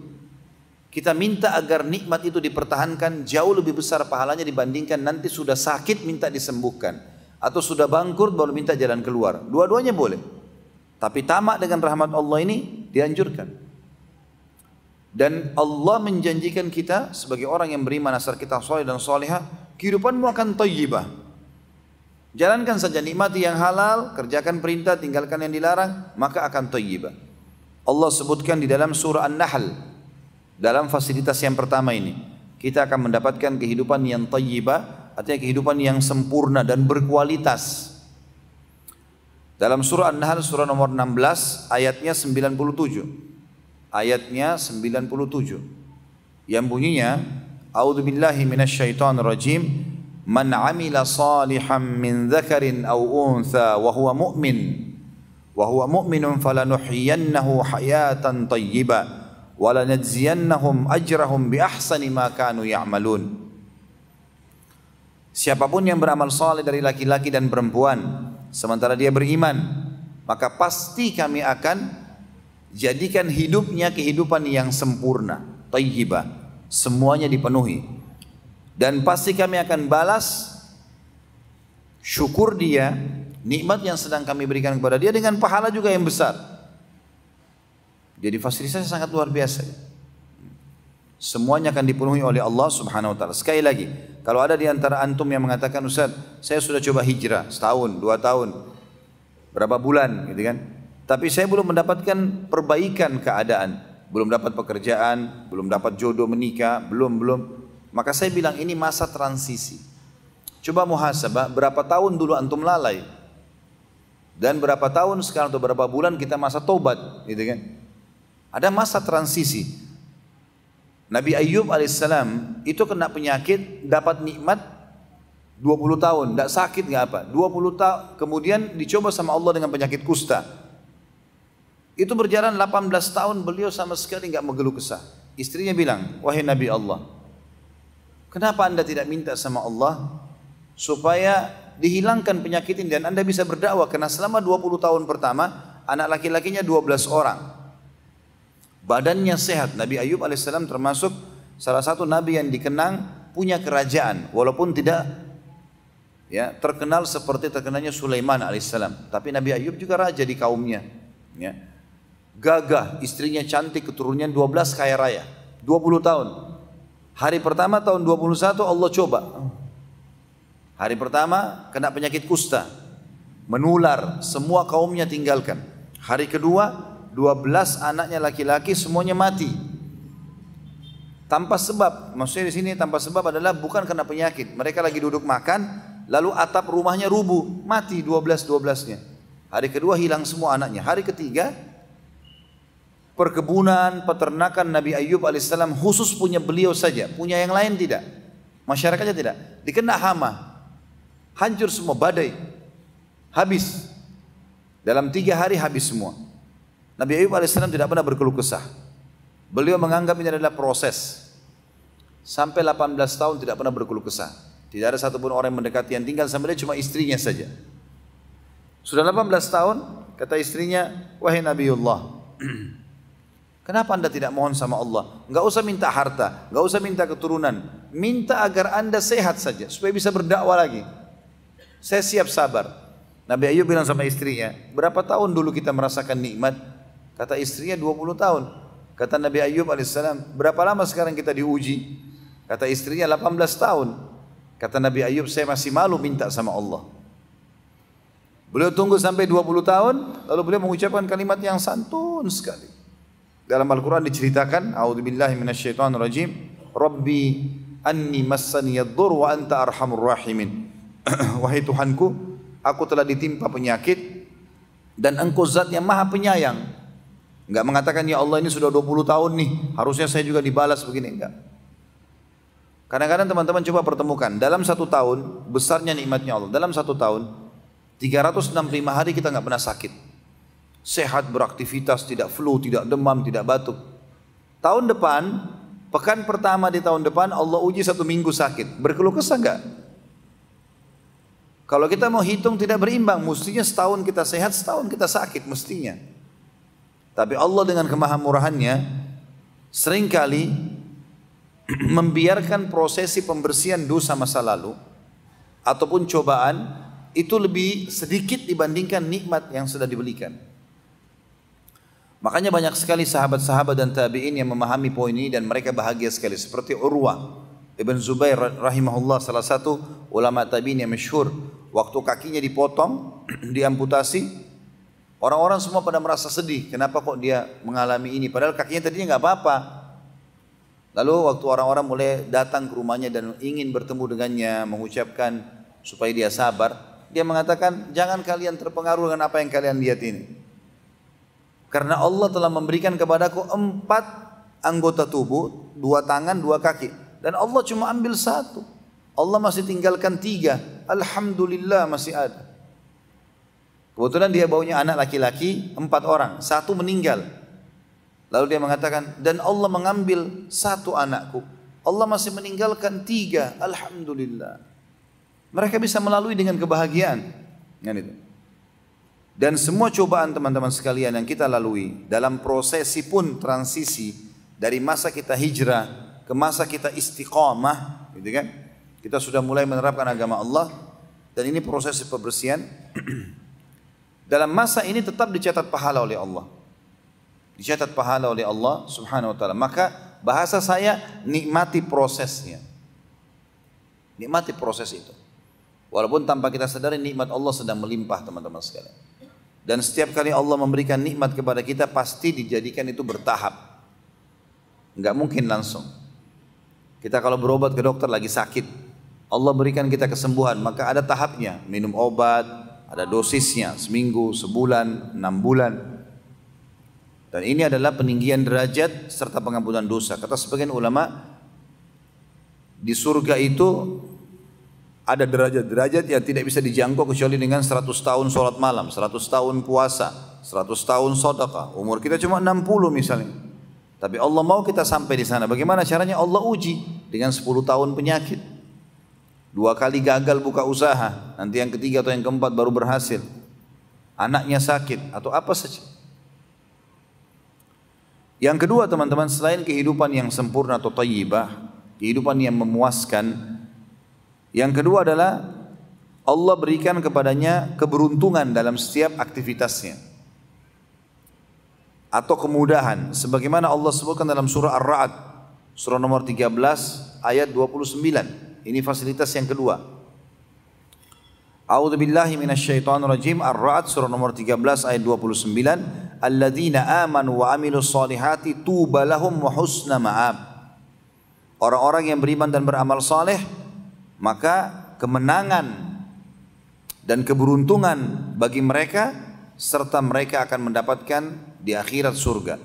Kita minta agar nikmat itu dipertahankan, jauh lebih besar pahalanya dibandingkan nanti sudah sakit minta disembuhkan, atau sudah bangkrut baru minta jalan keluar. Dua-duanya boleh. Tapi tamak dengan rahmat Allah ini dianjurkan. Dan Allah menjanjikan kita sebagai orang yang beriman asal kita soleh dan solehah, kehidupanmu akan thayyibah. Jalankan saja, nikmati yang halal, kerjakan perintah, tinggalkan yang dilarang, maka akan thayyibah. Allah sebutkan di dalam surah An-Nahl, dalam fasilitas yang pertama ini, kita akan mendapatkan kehidupan yang thayyibah, artinya kehidupan yang sempurna dan berkualitas. Dalam surah An-Nahl, surah nomor 16, ayatnya 97. Ayatnya 97 yang bunyinya, A'udzubillahi minasyaitonirrajim, man 'amila salihan min dzakarin aw untha wa huwa mu'minun falanuhyiyannahu hayatan thayyibah wa lanajziyannahum ajrahum bi ahsani ma kanu ya'malun. Siapapun yang beramal saleh dari laki-laki dan perempuan sementara dia beriman, maka pasti kami akan jadikan hidupnya kehidupan yang sempurna, thayyibah, semuanya dipenuhi. Dan pasti kami akan balas syukur dia, nikmat yang sedang kami berikan kepada dia dengan pahala juga yang besar. Jadi fasilitasnya sangat luar biasa. Semuanya akan dipenuhi oleh Allah Subhanahu wa taala. Sekali lagi, kalau ada di antara antum yang mengatakan, "Ustaz, saya sudah coba hijrah setahun, 2 tahun, berapa bulan," gitu kan? Tapi saya belum mendapatkan perbaikan keadaan, belum dapat pekerjaan, belum dapat jodoh menikah, belum. Maka saya bilang ini masa transisi. Coba muhasabah, berapa tahun dulu antum lalai? Dan berapa tahun sekarang atau berapa bulan kita masa tobat, gitu kan? Ada masa transisi. Nabi Ayyub alaihissalam itu kena penyakit, dapat nikmat 20 tahun, tidak sakit nggak apa. 20 tahun kemudian dicoba sama Allah dengan penyakit kusta. Itu berjalan 18 tahun beliau sama sekali nggak mengeluh kesah. Istrinya bilang, "Wahai Nabi Allah, kenapa anda tidak minta sama Allah supaya dihilangkan penyakit ini dan anda bisa berdakwah?" Karena selama 20 tahun pertama anak laki-lakinya 12 orang, badannya sehat. Nabi Ayyub alaihissalam termasuk salah satu nabi yang dikenang punya kerajaan, walaupun tidak terkenal seperti terkenalnya Sulaiman alaihissalam. Tapi Nabi Ayyub juga raja di kaumnya. Gagah, istrinya cantik, keturunannya 12 kaya raya, 20 tahun. Hari pertama tahun 21 Allah coba. Hari pertama kena penyakit kusta, menular, semua kaumnya tinggalkan. Hari kedua 12 anaknya laki-laki semuanya mati. Tanpa sebab, maksudnya di sini tanpa sebab adalah bukan karena penyakit. Mereka lagi duduk makan, lalu atap rumahnya rubuh, mati 12-12-nya. Hari kedua hilang semua anaknya. Hari ketiga perkebunan, peternakan Nabi Ayyub alaihissalam khusus punya beliau saja, punya yang lain tidak, masyarakatnya tidak, dikena hama, hancur semua, badai, habis, dalam 3 hari habis semua. Nabi Ayyub alaihissalam tidak pernah berkeluh kesah, beliau menganggap ini adalah proses, sampai 18 tahun tidak pernah berkeluh kesah, tidak ada satupun orang yang mendekati, yang tinggal sama dia cuma istrinya saja. Sudah 18 tahun, kata istrinya, "Wahai Nabiullah, kenapa anda tidak mohon sama Allah? Enggak usah minta harta, enggak usah minta keturunan. Minta agar anda sehat saja, supaya bisa berdakwah lagi. Saya siap sabar." Nabi Ayyub bilang sama istrinya, "Berapa tahun dulu kita merasakan nikmat?" Kata istrinya, 20 tahun. Kata Nabi Ayyub alaihissalam, "Berapa lama sekarang kita diuji?" Kata istrinya, 18 tahun. Kata Nabi Ayyub, "Saya masih malu minta sama Allah." Beliau tunggu sampai 20 tahun, lalu beliau mengucapkan kalimat yang santun sekali. Dalam Al-Quran diceritakan, A'udzubillahi minasyaitonirrajim, "Rabbi anni massaniyadh-dhur wa anta arhamur rahimin." Wahai Tuhanku, aku telah ditimpa penyakit dan engkau zat yang maha penyayang. Enggak mengatakan, "Ya Allah, ini sudah 20 tahun nih, harusnya saya juga dibalas begini." Enggak. Kadang-kadang teman-teman coba pertemukan, dalam 1 tahun besarnya nikmatnya Allah. Dalam 1 tahun 365 hari kita nggak pernah sakit, sehat, beraktivitas, tidak flu, tidak demam, tidak batuk. Tahun depan, pekan pertama di tahun depan Allah uji 1 minggu sakit, berkeluh kesah nggak? Kalau kita mau hitung tidak berimbang, mestinya setahun kita sehat, setahun kita sakit mestinya. Tapi Allah dengan kemahamurahannya seringkali membiarkan prosesi pembersihan dosa masa lalu ataupun cobaan itu lebih sedikit dibandingkan nikmat yang sudah diberikan. Makanya banyak sekali sahabat-sahabat dan tabi'in yang memahami poin ini dan mereka bahagia sekali. Seperti Urwah Ibn Zubair rahimahullah, salah satu ulama tabi'in yang masyhur. Waktu kakinya dipotong, diamputasi, orang-orang semua pada merasa sedih. Kenapa kok dia mengalami ini? Padahal kakinya tadinya nggak apa-apa. Lalu waktu orang-orang mulai datang ke rumahnya dan ingin bertemu dengannya, mengucapkan supaya dia sabar, dia mengatakan, jangan kalian terpengaruh dengan apa yang kalian lihat ini. Karena Allah telah memberikan kepadaku 4 anggota tubuh, 2 tangan, 2 kaki. Dan Allah cuma ambil 1. Allah masih tinggalkan 3. Alhamdulillah masih ada. Kebetulan dia baunya anak laki-laki 4 orang, 1 meninggal. Lalu dia mengatakan, dan Allah mengambil 1 anakku. Allah masih meninggalkan 3. Alhamdulillah. Mereka bisa melalui dengan kebahagiaan. Kan itu. Dan semua cobaan teman-teman sekalian yang kita lalui dalam prosesi pun transisi dari masa kita hijrah ke masa kita istiqamah, gitu kan? Kita sudah mulai menerapkan agama Allah dan ini proses pembersihan. Dalam masa ini tetap dicatat pahala oleh Allah. Dicatat pahala oleh Allah Subhanahu wa taala. Maka bahasa saya nikmati prosesnya. Nikmati proses itu. Walaupun tanpa kita sadari nikmat Allah sedang melimpah teman-teman sekalian. Dan setiap kali Allah memberikan nikmat kepada kita pasti dijadikan itu bertahap. Enggak mungkin langsung. Kita kalau berobat ke dokter lagi sakit, Allah berikan kita kesembuhan, maka ada tahapnya. Minum obat, ada dosisnya, seminggu, sebulan, 6 bulan. Dan ini adalah peninggian derajat serta pengampunan dosa. Kata sebagian ulama, di surga itu ada derajat-derajat yang tidak bisa dijangkau kecuali dengan 100 tahun sholat malam, 100 tahun puasa, 100 tahun sedekah. Umur kita cuma 60 misalnya. Tapi Allah mau kita sampai di sana. Bagaimana caranya? Allah uji dengan 10 tahun penyakit. 2 kali gagal buka usaha, nanti yang ketiga atau yang keempat baru berhasil. Anaknya sakit atau apa saja. Yang kedua teman-teman, selain kehidupan yang sempurna atau thayyibah, kehidupan yang memuaskan, yang kedua adalah Allah berikan kepadanya keberuntungan dalam setiap aktivitasnya atau kemudahan sebagaimana Allah sebutkan dalam surah Ar-Ra'd surah nomor 13 ayat 29. Ini fasilitas yang kedua. A'udzubillahi minasyaitonir rajim. Ar-Ra'd surah nomor 13 ayat 29. Alladzina amanu wa amilus solihati tuba lahum wa husna ma'ab. Orang-orang yang beriman dan beramal saleh, maka kemenangan dan keberuntungan bagi mereka serta mereka akan mendapatkan di akhirat surga.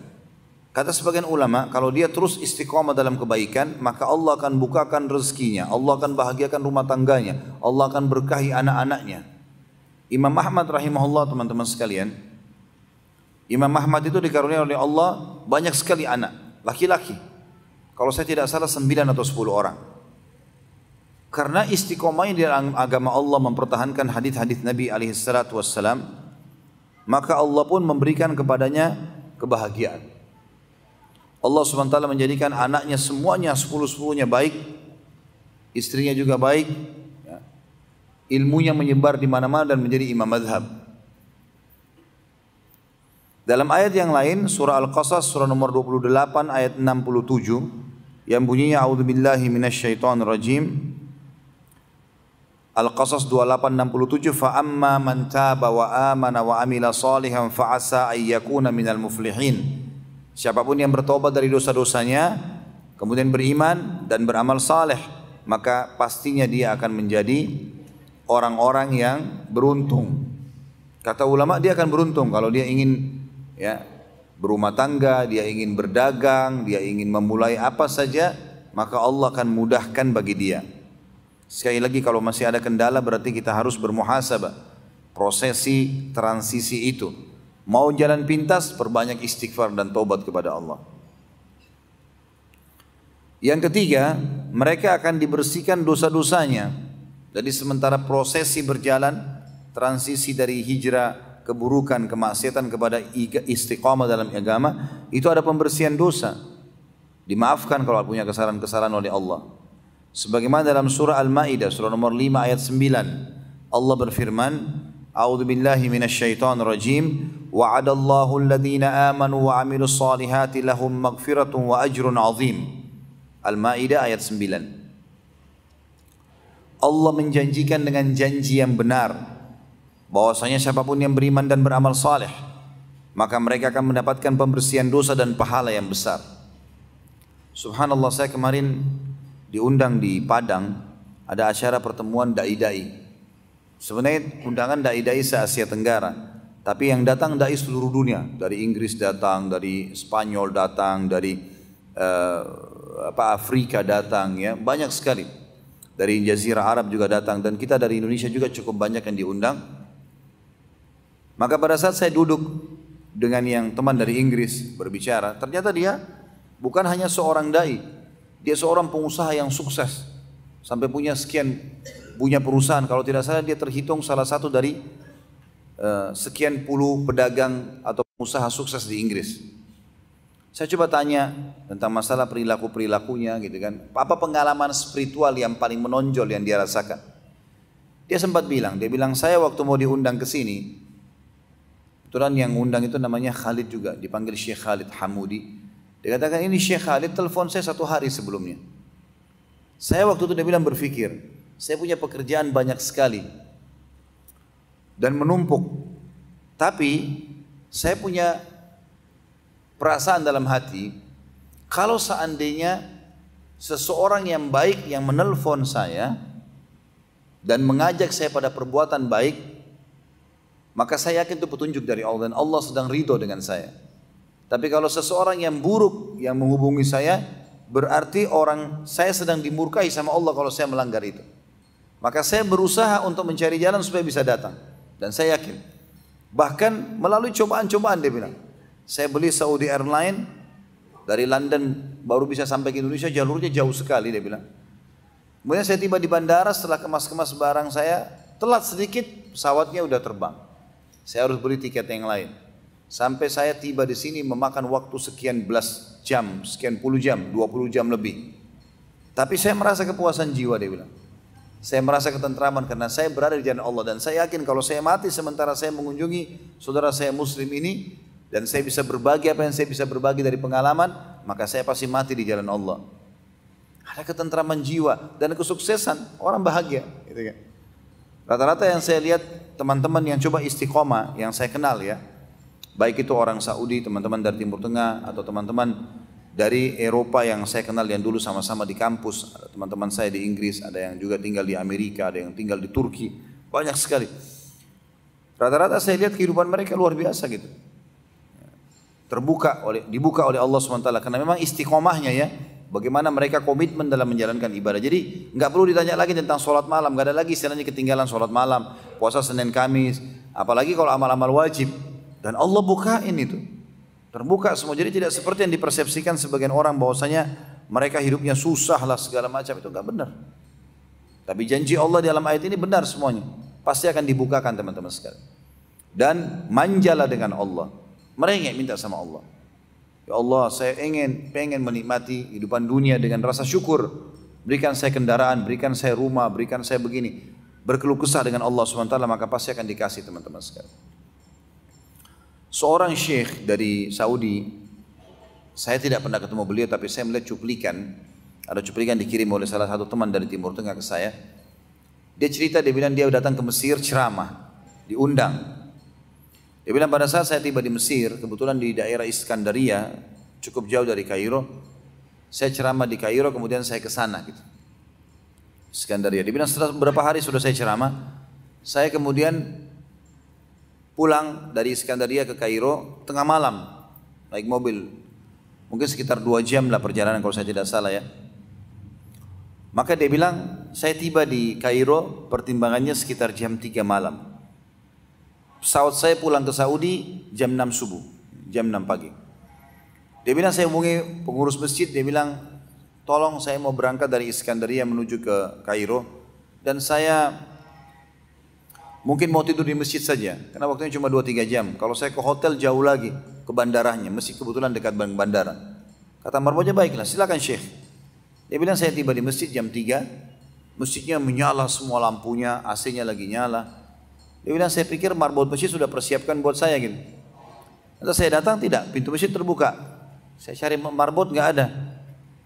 Kata sebagian ulama, kalau dia terus istiqomah dalam kebaikan, maka Allah akan bukakan rezekinya, Allah akan bahagiakan rumah tangganya, Allah akan berkahi anak-anaknya. Imam Ahmad rahimahullah teman-teman sekalian, Imam Ahmad itu dikaruniai oleh Allah banyak sekali anak, laki-laki. Kalau saya tidak salah 9 atau 10 orang. Karena istiqomahnya di dalam agama Allah mempertahankan hadis-hadis Nabi alaihissalatu wassalam, maka Allah pun memberikan kepadanya kebahagiaan. Allah SWT menjadikan anaknya semuanya 10-10-nya baik, istrinya juga baik, ya. Ilmunya menyebar di mana-mana dan menjadi imam mazhab. Dalam ayat yang lain, surah Al-Qasas surah nomor 28 ayat 67 yang bunyinya a'udzubillahi minasyaitonirrajim. Al-Qasas 2867, fa amma man taba wa amana wa amila salihan fa asa ay yakuna minal muflihin. Siapapun yang bertobat dari dosa-dosanya kemudian beriman dan beramal saleh, maka pastinya dia akan menjadi orang-orang yang beruntung. Kata ulama, dia akan beruntung kalau dia ingin ya berumah tangga, dia ingin berdagang, dia ingin memulai apa saja, maka Allah akan mudahkan bagi dia. Sekali lagi kalau masih ada kendala berarti kita harus bermuhasabah. Prosesi transisi itu. Mau jalan pintas, perbanyak istighfar dan taubat kepada Allah. Yang ketiga, mereka akan dibersihkan dosa-dosanya. Jadi sementara prosesi berjalan, transisi dari hijrah, keburukan, kemaksiatan kepada istiqamah dalam agama, itu ada pembersihan dosa. Dimaafkan kalau punya kesalahan-kesalahan oleh Allah. Sebagaimana dalam surah Al-Maidah surah nomor 5 ayat 9 Allah berfirman, A'udzubillahi minasyaitonirrajim, wa'adallahu alladhina amanu wa 'amilus solihati lahum maghfiratun wa ajrun 'azim. Al-Maidah ayat 9. Allah menjanjikan dengan janji yang benar bahwasanya siapapun yang beriman dan beramal saleh maka mereka akan mendapatkan pembersihan dosa dan pahala yang besar. Subhanallah, saya kemarin diundang di Padang, ada acara pertemuan dai-dai. Sebenarnya undangan dai-dai se-Asia Tenggara, tapi yang datang dai seluruh dunia. Dari Inggris datang, dari Spanyol datang, dari Afrika datang, ya banyak sekali. Dari Jazirah Arab juga datang, dan kita dari Indonesia juga cukup banyak yang diundang. Maka pada saat saya duduk dengan yang teman dari Inggris berbicara, ternyata dia bukan hanya seorang dai, dia seorang pengusaha yang sukses sampai punya perusahaan. Kalau tidak salah dia terhitung salah satu dari sekian puluh pedagang atau pengusaha sukses di Inggris. Saya coba tanya tentang masalah perilakunya gitu kan. Apa pengalaman spiritual yang paling menonjol yang dia rasakan? Dia sempat bilang, saya waktu mau diundang ke sini, kebetulan yang undang itu namanya Khalid juga, dipanggil Syekh Khalid Hamudi. Dia katakan, ini Syekh Khalid telepon saya 1 hari sebelumnya. Saya waktu itu dia bilang berpikir, saya punya pekerjaan banyak sekali dan menumpuk. Tapi saya punya perasaan dalam hati, kalau seandainya seseorang yang baik yang menelpon saya dan mengajak saya pada perbuatan baik, maka saya yakin itu petunjuk dari Allah dan Allah sedang ridho dengan saya. Tapi kalau seseorang yang buruk yang menghubungi saya, berarti saya sedang dimurkai sama Allah kalau saya melanggar itu. Maka saya berusaha untuk mencari jalan supaya bisa datang. Dan saya yakin, bahkan melalui cobaan-cobaan dia bilang, saya beli Saudi Airlines dari London baru bisa sampai ke Indonesia, jalurnya jauh sekali dia bilang. Kemudian saya tiba di bandara, setelah kemas-kemas barang saya, telat sedikit pesawatnya udah terbang. Saya harus beli tiket yang lain. Sampai saya tiba di sini memakan waktu sekian belas jam, sekian puluh jam, 20 jam lebih. Tapi saya merasa kepuasan jiwa dia bilang. Saya merasa ketentraman karena saya berada di jalan Allah. Dan saya yakin kalau saya mati sementara saya mengunjungi saudara saya muslim ini, dan saya bisa berbagi apa yang saya bisa berbagi dari pengalaman, maka saya pasti mati di jalan Allah. Ada ketentraman jiwa dan kesuksesan, orang bahagia gitu kan. Rata-rata yang saya lihat teman-teman yang coba istiqomah yang saya kenal ya, baik itu orang Saudi, teman-teman dari Timur Tengah, atau teman-teman dari Eropa yang saya kenal yang dulu sama-sama di kampus, ada teman-teman saya di Inggris, ada yang juga tinggal di Amerika, ada yang tinggal di Turki, banyak sekali. Rata-rata saya lihat kehidupan mereka luar biasa gitu. Dibuka oleh Allah SWT karena memang istiqomahnya ya, bagaimana mereka komitmen dalam menjalankan ibadah. Jadi nggak perlu ditanya lagi tentang sholat malam, nggak ada lagi istilahnya ketinggalan sholat malam, puasa Senin Kamis, apalagi kalau amal-amal wajib. Dan Allah bukain itu, terbuka semua. Jadi tidak seperti yang dipersepsikan sebagian orang bahwasanya mereka hidupnya susah lah segala macam, itu nggak benar. Tapi janji Allah di dalam ayat ini benar semuanya, pasti akan dibukakan teman-teman sekalian. Dan manjalah dengan Allah. Merengek minta sama Allah, ya Allah saya pengen menikmati hidupan dunia dengan rasa syukur, berikan saya kendaraan, berikan saya rumah, berikan saya begini. Berkeluh kesah dengan Allah SWT, maka pasti akan dikasih teman-teman sekalian. Seorang syekh dari Saudi, saya tidak pernah ketemu beliau tapi saya melihat cuplikan, ada cuplikan dikirim oleh salah satu teman dari Timur Tengah ke saya. Dia cerita, dia bilang dia datang ke Mesir ceramah, diundang. Dia bilang pada saat saya tiba di Mesir, kebetulan di daerah Iskandaria, cukup jauh dari Kairo. Saya ceramah di Kairo, kemudian saya ke sana gitu. Iskandaria. Dia bilang setelah beberapa hari sudah saya ceramah, saya kemudian pulang dari Iskandaria ke Kairo tengah malam, naik mobil. Mungkin sekitar 2 jam lah perjalanan kalau saya tidak salah ya. Maka dia bilang, saya tiba di Kairo pertimbangannya sekitar jam 3 malam. Pesawat saya pulang ke Saudi jam 6 subuh, jam 6 pagi. Dia bilang saya hubungi pengurus masjid, dia bilang tolong saya mau berangkat dari Iskandaria menuju ke Kairo dan saya mungkin mau tidur di masjid saja karena waktunya cuma 2-3 jam. Kalau saya ke hotel jauh lagi ke bandaranya, masjid kebetulan dekat bandara. Kata marbotnya baiklah silakan Syekh. Dia bilang saya tiba di masjid jam 3, masjidnya menyala semua lampunya, AC-nya lagi nyala. Dia bilang saya pikir marbot masjid sudah persiapkan buat saya gitu. Lalu saya datang, tidak, pintu masjid terbuka. Saya cari marbot, nggak ada.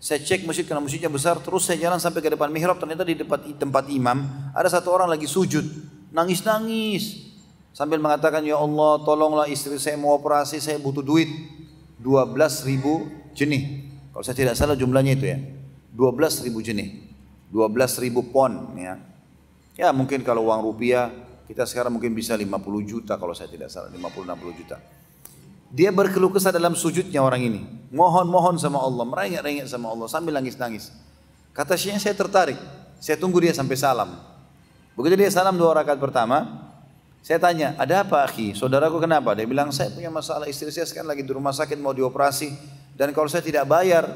Saya cek masjid karena masjidnya besar, terus saya jalan sampai ke depan mihrab, ternyata di tempat imam ada satu orang lagi sujud, nangis-nangis sambil mengatakan, ya Allah tolonglah istri saya mau operasi, saya butuh duit 12.000 jenih. Kalau saya tidak salah jumlahnya itu ya, 12.000 jenih, 12.000 pon ya. Ya mungkin kalau uang rupiah kita sekarang mungkin bisa 50 juta kalau saya tidak salah, 50-60 juta. Dia berkeluh kesah dalam sujudnya orang ini, mohon-mohon sama Allah, merengek-rengek sama Allah sambil nangis-nangis. Kata syekhnya, saya tertarik, saya tunggu dia sampai salam. Begitu dia salam 2 rakaat pertama, saya tanya, ada apa akhi, saudaraku kenapa? Dia bilang, saya punya masalah, istri saya sekarang lagi di rumah sakit mau dioperasi, dan kalau saya tidak bayar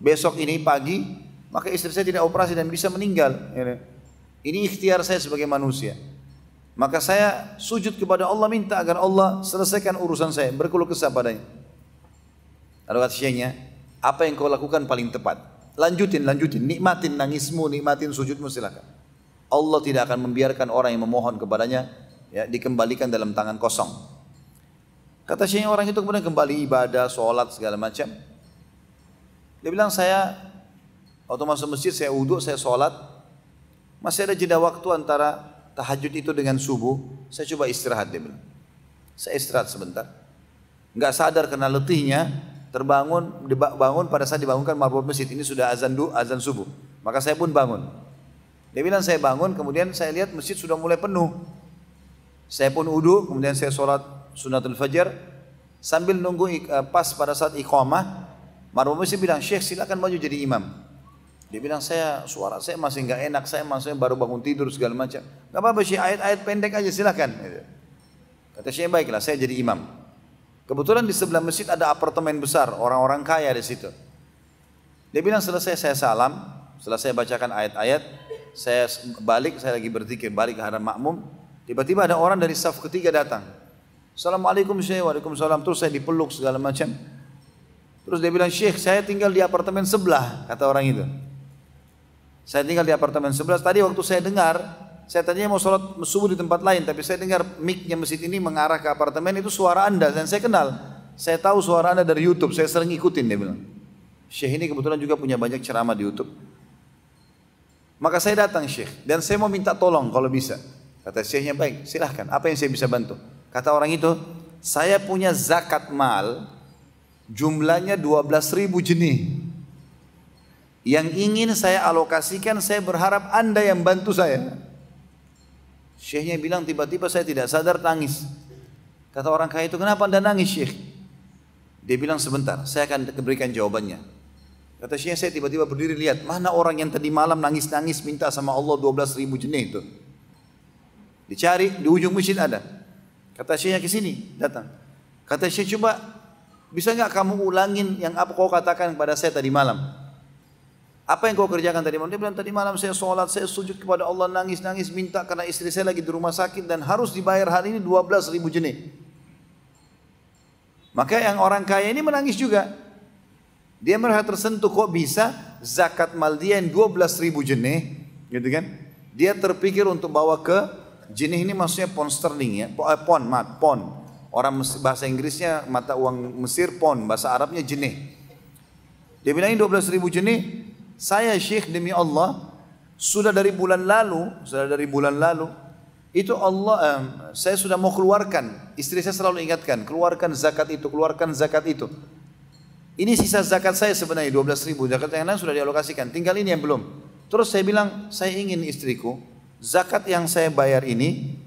besok ini pagi, maka istri saya tidak operasi dan bisa meninggal. Ini ikhtiar saya sebagai manusia. Maka saya sujud kepada Allah, minta agar Allah selesaikan urusan saya, berkeluh kesah padanya. Lalu kata syekhnya, apa yang kau lakukan paling tepat? Lanjutin, nikmatin nangismu, nikmatin sujudmu, silakan. Allah tidak akan membiarkan orang yang memohon kepadanya ya, dikembalikan dalam tangan kosong. Kata syekhnya, orang itu kemudian kembali ibadah, sholat segala macam. Dia bilang, saya waktu masuk masjid, saya wudhu, saya sholat, masih ada jeda waktu antara tahajud itu dengan subuh, saya coba istirahat, dia bilang. Saya istirahat sebentar. Enggak sadar karena letihnya, bangun pada saat dibangunkan marbot masjid. Ini sudah azan subuh. Maka saya pun bangun. Dia bilang saya bangun, kemudian saya lihat masjid sudah mulai penuh. Saya pun wudu, kemudian saya sholat sunatul fajar. Sambil nunggu pas pada saat iqamah, marbot masjid bilang, Syekh silakan maju jadi imam. Dia bilang, suara saya masih enggak enak, saya masih baru bangun tidur segala macam. Enggak apa-apa Syekh, ayat-ayat pendek aja silakan. Kata Syekh, baiklah saya jadi imam. Kebetulan di sebelah masjid ada apartemen besar, orang-orang kaya di situ. Dia bilang selesai saya salam, setelah saya bacakan ayat-ayat, saya balik, saya lagi berzikir, balik ke hadapan makmum. Tiba-tiba ada orang dari saf ketiga datang. Assalamualaikum Syekh, waalaikumsalam. Terus saya dipeluk segala macam. Terus dia bilang, Syekh saya tinggal di apartemen sebelah, kata orang itu. Saya tinggal di apartemen sebelah. Tadi waktu saya dengar, saya tadinya mau sholat subuh di tempat lain, tapi saya dengar mic-nya masjid ini mengarah ke apartemen, itu suara Anda dan saya kenal. Saya tahu suara Anda dari YouTube, saya sering ikutin, dia bilang. Syekh ini kebetulan juga punya banyak ceramah di YouTube. Maka saya datang Syekh, dan saya mau minta tolong kalau bisa. Kata Syekhnya, baik silahkan, apa yang saya bisa bantu? Kata orang itu, saya punya zakat mal, jumlahnya 12.000 jenih. Yang ingin saya alokasikan, saya berharap Anda yang bantu saya. Syekhnya bilang, tiba-tiba saya tidak sadar nangis. Kata orang kaya itu, kenapa Anda nangis Syekh? Dia bilang, sebentar, saya akan berikan jawabannya. Kata Syekhnya, saya tiba-tiba berdiri lihat, mana orang yang tadi malam nangis-nangis minta sama Allah 12.000 jenih itu. Dicari, di ujung masjid ada. Kata Syekhnya, ke sini, datang. Kata Syekh, coba, bisa nggak kamu ulangin yang apa kau katakan kepada saya tadi malam? Apa yang kau kerjakan tadi malam? Dia bilang, tadi malam saya sholat, saya sujud kepada Allah, nangis-nangis minta karena istri saya lagi di rumah sakit dan harus dibayar hari ini 12.000 jenih. Maka yang orang kaya ini menangis juga. Dia merasa tersentuh, kok bisa zakat mal dia yang 12.000 jenih, gitu kan? Dia terpikir untuk bawa ke jenih ini maksudnya pound sterling ya, pound. Orang bahasa Inggrisnya mata uang Mesir pound, bahasa Arabnya jenih. Dia bilang ini 12.000 jenih. Saya Syekh demi Allah sudah dari bulan lalu itu Allah saya sudah mau keluarkan. Istri saya selalu ingatkan, keluarkan zakat itu. Ini sisa zakat saya sebenarnya 12.000, zakat yang lain sudah dialokasikan, tinggal ini yang belum. Terus saya bilang, saya ingin istriku, zakat yang saya bayar ini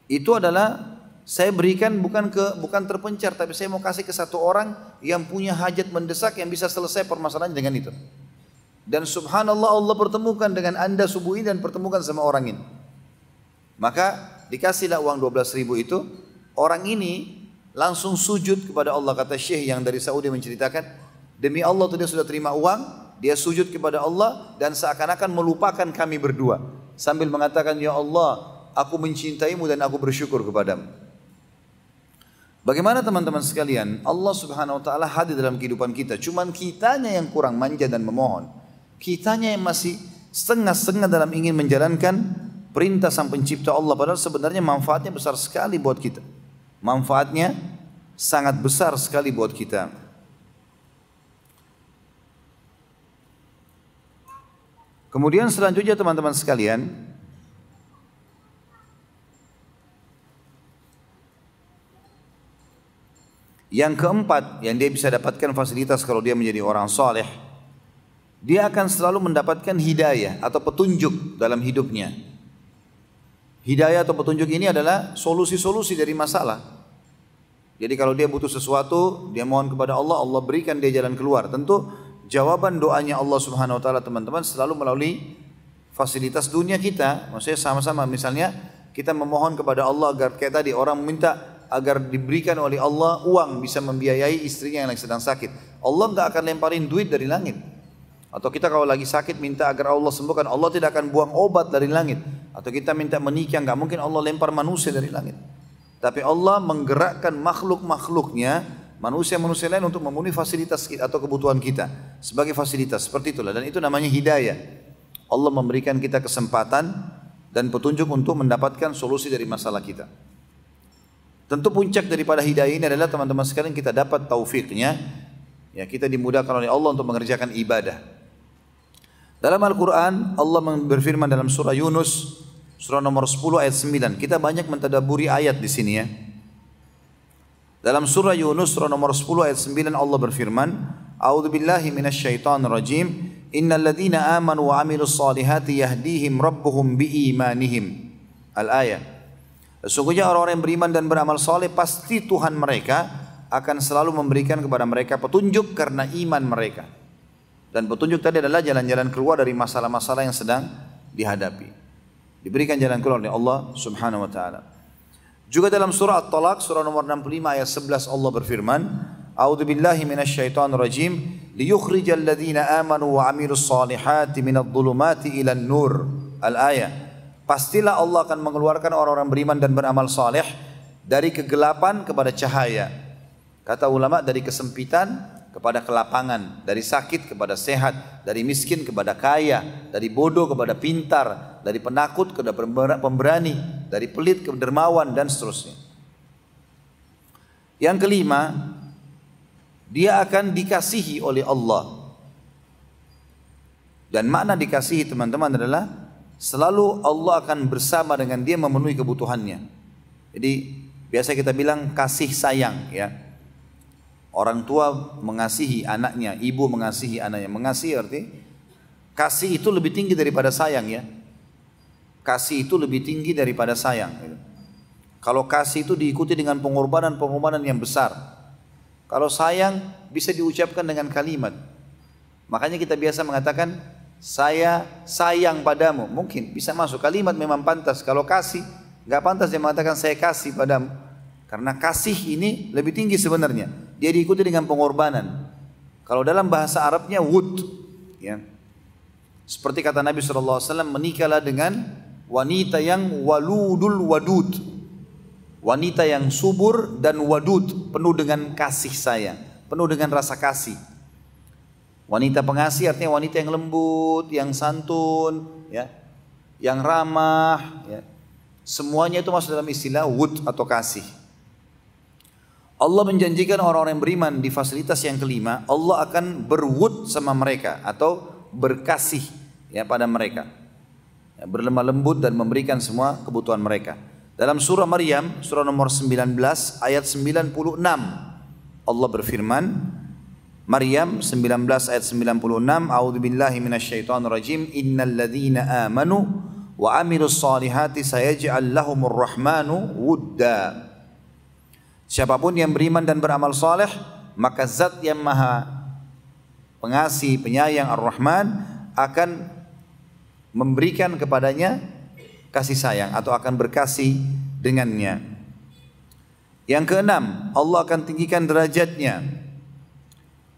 itu adalah saya berikan bukan terpencar, tapi saya mau kasih ke satu orang yang punya hajat mendesak yang bisa selesai permasalahan dengan itu. Dan subhanallah Allah pertemukan dengan Anda subuh ini dan pertemukan sama orang ini. Maka dikasihlah uang 12.000 itu, orang ini langsung sujud kepada Allah. Kata Syekh yang dari Saudi menceritakan, demi Allah dia sudah terima uang, dia sujud kepada Allah dan seakan-akan melupakan kami berdua sambil mengatakan, ya Allah, aku mencintaimu dan aku bersyukur kepadamu. Bagaimana teman-teman sekalian, Allah subhanahu wa ta'ala hadir dalam kehidupan kita. Cuman kitanya yang kurang manja dan memohon. Kitanya yang masih setengah-setengah dalam ingin menjalankan perintah sang pencipta Allah. Padahal sebenarnya manfaatnya besar sekali buat kita. Manfaatnya sangat besar sekali buat kita. Kemudian selanjutnya teman-teman sekalian, yang keempat yang dia bisa dapatkan fasilitas kalau dia menjadi orang saleh, dia akan selalu mendapatkan hidayah atau petunjuk dalam hidupnya. Hidayah atau petunjuk ini adalah solusi-solusi dari masalah. Jadi kalau dia butuh sesuatu, dia mohon kepada Allah, Allah berikan dia jalan keluar. Tentu jawaban doanya Allah Subhanahu wa taala teman-teman selalu melalui fasilitas dunia kita. Maksudnya sama-sama, misalnya kita memohon kepada Allah agar kayak tadi orang meminta agar diberikan oleh Allah uang bisa membiayai istrinya yang sedang sakit. Allah enggak akan lemparin duit dari langit. Atau kita kalau lagi sakit minta agar Allah sembuhkan, Allah tidak akan buang obat dari langit. Atau kita minta menikah, enggak mungkin Allah lempar manusia dari langit. Tapi Allah menggerakkan makhluk-makhluknya, manusia-manusia lain untuk memenuhi fasilitas kita atau kebutuhan kita sebagai fasilitas, seperti itulah. Dan itu namanya hidayah. Allah memberikan kita kesempatan dan petunjuk untuk mendapatkan solusi dari masalah kita. Tentu puncak daripada hidayah ini adalah teman-teman sekalian kita dapat taufiknya, ya kita dimudahkan oleh Allah untuk mengerjakan ibadah. Dalam Al-Quran Allah berfirman dalam surah Yunus, surah nomor 10 ayat 9. Kita banyak mentadabburi ayat di sini ya. Dalam surah Yunus surah nomor 10 ayat 9 Allah berfirman, A'udzubillahi minasyaitonir rajim. Innal ladzina amanu wa 'amilus solihati yahdihim rabbuhum biimanihim. Al-ayat. Sesungguhnya orang-orang yang beriman dan beramal soleh pasti Tuhan mereka akan selalu memberikan kepada mereka petunjuk karena iman mereka. Dan petunjuk tadi adalah jalan-jalan keluar dari masalah-masalah yang sedang dihadapi. Diberikan jalan keluar oleh Allah Subhanahu wa taala. Juga dalam surah At-Talaq surah nomor 65 ayat 11 Allah berfirman, A'udzubillahi minasyaitonir rajim, liyukhrijal ladzina amanu wa 'amilus solihati minadh-dhulumati ilan nur. Al-ayat. Pastilah Allah akan mengeluarkan orang-orang beriman dan beramal saleh dari kegelapan kepada cahaya. Kata ulama, dari kesempitan kepada kelapangan, dari sakit kepada sehat, dari miskin kepada kaya, dari bodoh kepada pintar, dari penakut kepada pemberani, dari pelit ke dermawan dan seterusnya. Yang kelima, dia akan dikasihi oleh Allah. Dan makna dikasihi teman-teman adalah selalu Allah akan bersama dengan dia memenuhi kebutuhannya. Jadi biasa kita bilang kasih sayang ya. Orang tua mengasihi anaknya, ibu mengasihi anaknya. Mengasihi arti kasih itu lebih tinggi daripada sayang ya. Kasih itu lebih tinggi daripada sayang. Kalau kasih itu diikuti dengan pengorbanan-pengorbanan yang besar. Kalau sayang bisa diucapkan dengan kalimat. Makanya kita biasa mengatakan saya sayang padamu, mungkin bisa masuk kalimat memang pantas. Kalau kasih nggak pantas dia mengatakan saya kasih padamu, karena kasih ini lebih tinggi sebenarnya. Dia diikuti dengan pengorbanan. Kalau dalam bahasa Arabnya wud, ya. Seperti kata Nabi SAW, menikahlah dengan wanita yang waludul wadud, wanita yang subur dan wadud, penuh dengan kasih sayang, penuh dengan rasa kasih. Wanita pengasih artinya wanita yang lembut, yang santun, ya, yang ramah, ya. Semuanya itu masuk dalam istilah wud atau kasih. Allah menjanjikan orang-orang yang beriman di fasilitas yang kelima, Allah akan berwud sama mereka atau berkasih ya pada mereka, ya, berlemah lembut dan memberikan semua kebutuhan mereka. Dalam surah Maryam, surah nomor 19 ayat 96, Allah berfirman, Maryam 19 ayat 96, A'udzubillahi minasyaitonir rajim, innal ladzina amanu wa 'amilus solihati sayaj'al lahumur rahmanu wudda. Siapapun yang beriman dan beramal saleh, maka Zat yang Maha Pengasih, Penyayang Ar-Rahman akan memberikan kepadanya kasih sayang atau akan berkasih dengannya. Yang keenam, Allah akan tinggikan derajatnya,